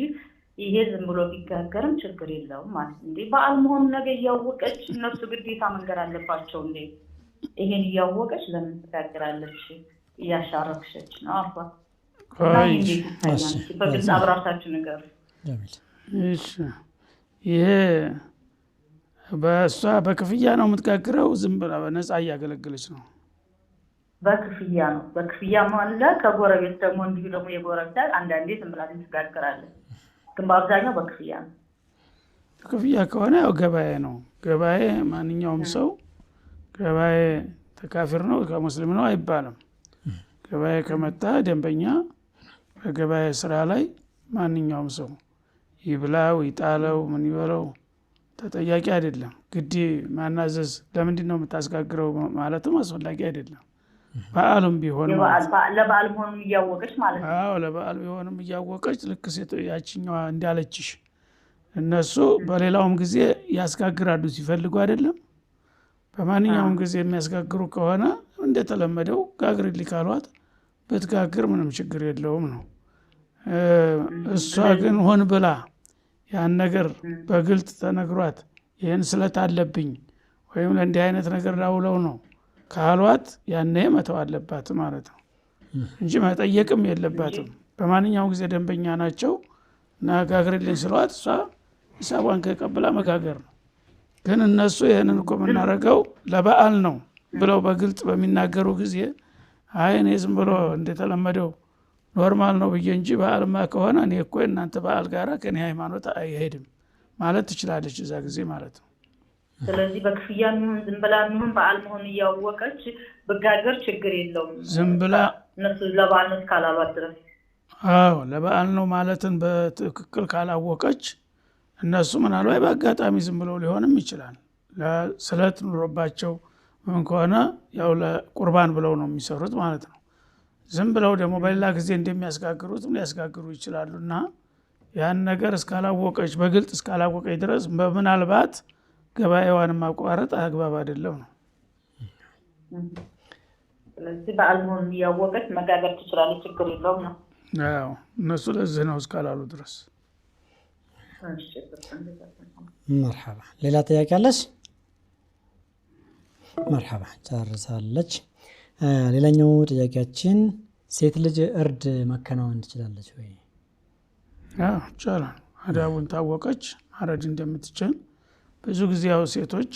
ይሄ ዝም ብሎ ቢጋገርም ችግር የለውም ማለት እንዴ በዓል መሆኑን ነገ እያወቀች እነሱ ግዴታ መንገር አለባቸው እንዴ ይሄን እያወቀች ለምን ትጋግራለች እያሻረክሸች ነው አልኳት። በግልጽ አብራርታችሁ ነገር እሺ ይሄ በእሷ በክፍያ ነው የምትጋግረው ዝም ብላ በነፃ እያገለገለች ነው? በክፍያ ነው። በክፍያ ማለት ከጎረቤት ደግሞ እንዲሁ ደግሞ የጎረቤት አንዳንዴ ዝም ብላ ትጋግራለች፣ ግን በአብዛኛው በክፍያ ነው። በክፍያ ከሆነ ያው ገበያ ነው። ገበያ ማንኛውም ሰው ገበያ ተካፊር ነው ከሙስሊም ነው አይባልም። ገበያ ከመጣ ደንበኛ በገበያ ስራ ላይ ማንኛውም ሰው ይብላው ይጣለው ምን ይበለው ተጠያቂ አይደለም። ግዲ ማናዘዝ ለምንድን ነው የምታስጋግረው ማለትም አስፈላጊ አይደለም። በዓልም ቢሆን ለበዓል መሆኑን እያወቀች ማለት ነው። አዎ ለበዓል ቢሆንም እያወቀች ልክ ሴት ያቺኛዋ እንዳለችሽ እነሱ በሌላውም ጊዜ ያስጋግራሉ ሲፈልጉ አይደለም። በማንኛውም ጊዜ የሚያስጋግሩ ከሆነ እንደተለመደው ጋግሪልኝ ካሏት ብትጋግር ምንም ችግር የለውም ነው። እሷ ግን ሆን ብላ ያን ነገር በግልጽ ተነግሯት ይሄን ስለት አለብኝ ወይም ለእንዲህ አይነት ነገር ላውለው ነው ካሏት ያኔ መተው አለባት ማለት ነው እንጂ መጠየቅም የለባትም። በማንኛውም ጊዜ ደንበኛ ናቸው እና ጋግሪልኝ ስለዋት እሷ ሂሳቧን ከቀበላ መጋገር ነው። ግን እነሱ ይሄንን እኮ የምናደርገው ለበዓል ነው ብለው በግልጽ በሚናገሩ ጊዜ አይ እኔ ዝም ብሎ እንደተለመደው ኖርማል ነው ብዬ እንጂ በዓልማ ከሆነ እኔ እኮ እናንተ በዓል ጋራ ከኔ ሃይማኖት አይሄድም ማለት ትችላለች እዛ ጊዜ ማለት ነው። ስለዚህ በክፍያ ምን ዝም ብላ ምን በዓል መሆኑን እያወቀች በጋገር ችግር የለውም። ዝም ብላ እነሱ ለበዓል ነው ካላሏት ድረስ አዎ ለበዓል ነው ማለትን በትክክል ካላወቀች እነሱ ምናልባት በአጋጣሚ ዝም ብለው ሊሆንም ይችላል። ለስለት ኑሮባቸው ምን ከሆነ ያው ለቁርባን ብለው ነው የሚሰሩት ማለት ነው። ዝም ብለው ደግሞ በሌላ ጊዜ እንደሚያስጋግሩትም ሊያስጋግሩ ይችላሉና ያን ነገር እስካላወቀች በግልጽ እስካላወቀች ድረስ ምናልባት ገበያዋን ማቋረጥ አግባብ አይደለም ነው። ስለዚህ በዓል መሆኑን እያወቀች መጋገር ትችላለች ችግር የለውም ነው። አዎ እነሱ ለዚህ ነው እስካላሉ ድረስ። መርሐባ ሌላ ጥያቄ አለሽ? መርሐባ ጨርሳለች። ሌላኛው ጥያቄያችን ሴት ልጅ እርድ ማከናወን ትችላለች ወይ? አዎ ይቻላል። አዳቡን ታወቀች ማረድ እንደምትችል። ብዙ ጊዜ ያው ሴቶች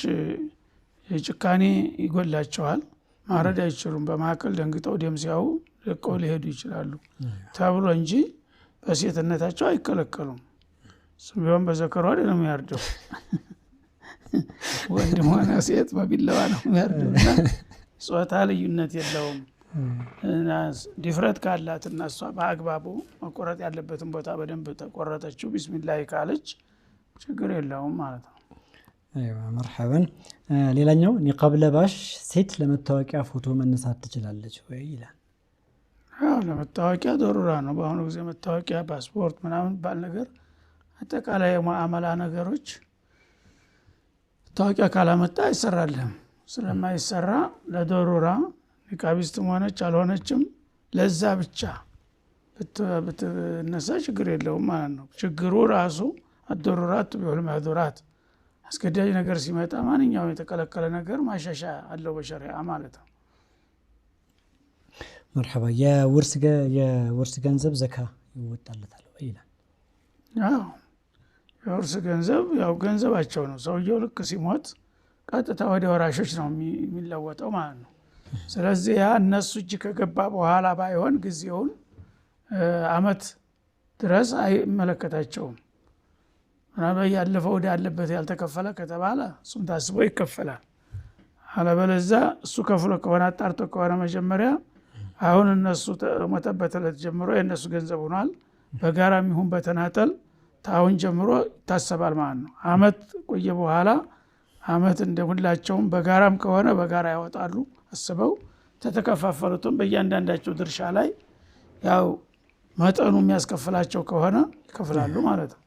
ጭካኔ ይጎላቸዋል፣ ማረድ አይችሉም። በማከል ደንግጠው ደም ሲያዩ ለቀው ሊሄዱ ይችላሉ ተብሎ እንጂ በሴትነታቸው አይከለከሉም። ቢሆን በዘከሯ ነው የሚያርደው። ወንድ ሆነ ሴት በቢላዋ ነው የሚያርደው። ጾታ ልዩነት የለውም። ድፍረት ካላት እና እሷ በአግባቡ መቆረጥ ያለበትን ቦታ በደንብ ተቆረጠችው ቢስሚላህ ካለች ችግር የለውም ማለት ነው። አይዋ መርሐበን። ሌላኛው ኒቃብ ለባሽ ሴት ለመታወቂያ ፎቶ መነሳት ትችላለች ወይ ይላል። አዎ ለመታወቂያ ضرورة ነው። በአሁኑ ጊዜ መታወቂያ ፓስፖርት ምናምን ባል ነገር አጠቃላይ የሙአመላ ነገሮች መታወቂያ ካላመጣ አይሰራልህም። ስለማይሰራ ለضرورة ኒቃቢስትም ሆነች አልሆነችም ለዛ ብቻ ብትነሳ ችግር የለውም ማለት ነው። ችግሩ ራሱ الضرورات والمحظورات አስገዳጅ ነገር ሲመጣ ማንኛውም የተከለከለ ነገር ማሻሻ አለው በሸሪዓ ማለት ነው። መርሐባ የውርስ ገንዘብ ዘካ ይወጣለታል ወይ ይላል። አዎ የውርስ ገንዘብ ያው ገንዘባቸው ነው። ሰውየው ልክ ሲሞት ቀጥታ ወደ ወራሾች ነው የሚለወጠው ማለት ነው። ስለዚህ ያ እነሱ እጅ ከገባ በኋላ ባይሆን ጊዜውን አመት ድረስ አይመለከታቸውም። ምናልባት ያለፈው ወደ ያለበት ያልተከፈለ ከተባለ እሱም ታስቦ ይከፈላል። አለበለዚያ እሱ ከፍሎ ከሆነ አጣርቶ ከሆነ መጀመሪያ አሁን እነሱ ሞተበት ዕለት ጀምሮ የእነሱ ገንዘብ ሆኗል፣ በጋራም ይሁን በተናጠል ታውን ጀምሮ ይታሰባል ማለት ነው። አመት ቆየ በኋላ አመት እንደሁላቸውም በጋራም ከሆነ በጋራ ያወጣሉ አስበው ተተከፋፈሉትም በእያንዳንዳቸው ድርሻ ላይ ያው መጠኑ የሚያስከፍላቸው ከሆነ ይከፍላሉ ማለት ነው።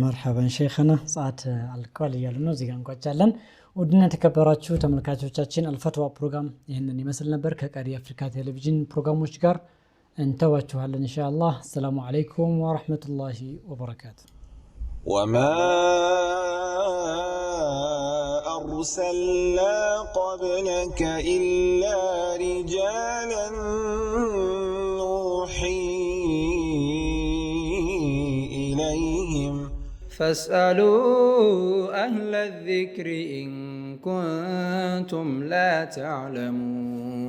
መርሐባን ሼኽና ሰዓት አልቋል እያሉ ነው። እዚህ ጋር እንቋጫለን። ውድና የተከበራችሁ ተመልካቾቻችን አልፈትዋ ፕሮግራም ይህንን ይመስል ነበር። ከቀሪ የአፍሪካ ቴሌቪዥን ፕሮግራሞች ጋር እንተዋችኋለን ኢንሻአላህ። ሰላሙ አለይኩም ወራህመቱላሂ ወበረካቱ። وما أرسلنا قبلك إلا رجالا نوحي إليهم فاسألوا أهل الذكر إن كنتم لا تعلمون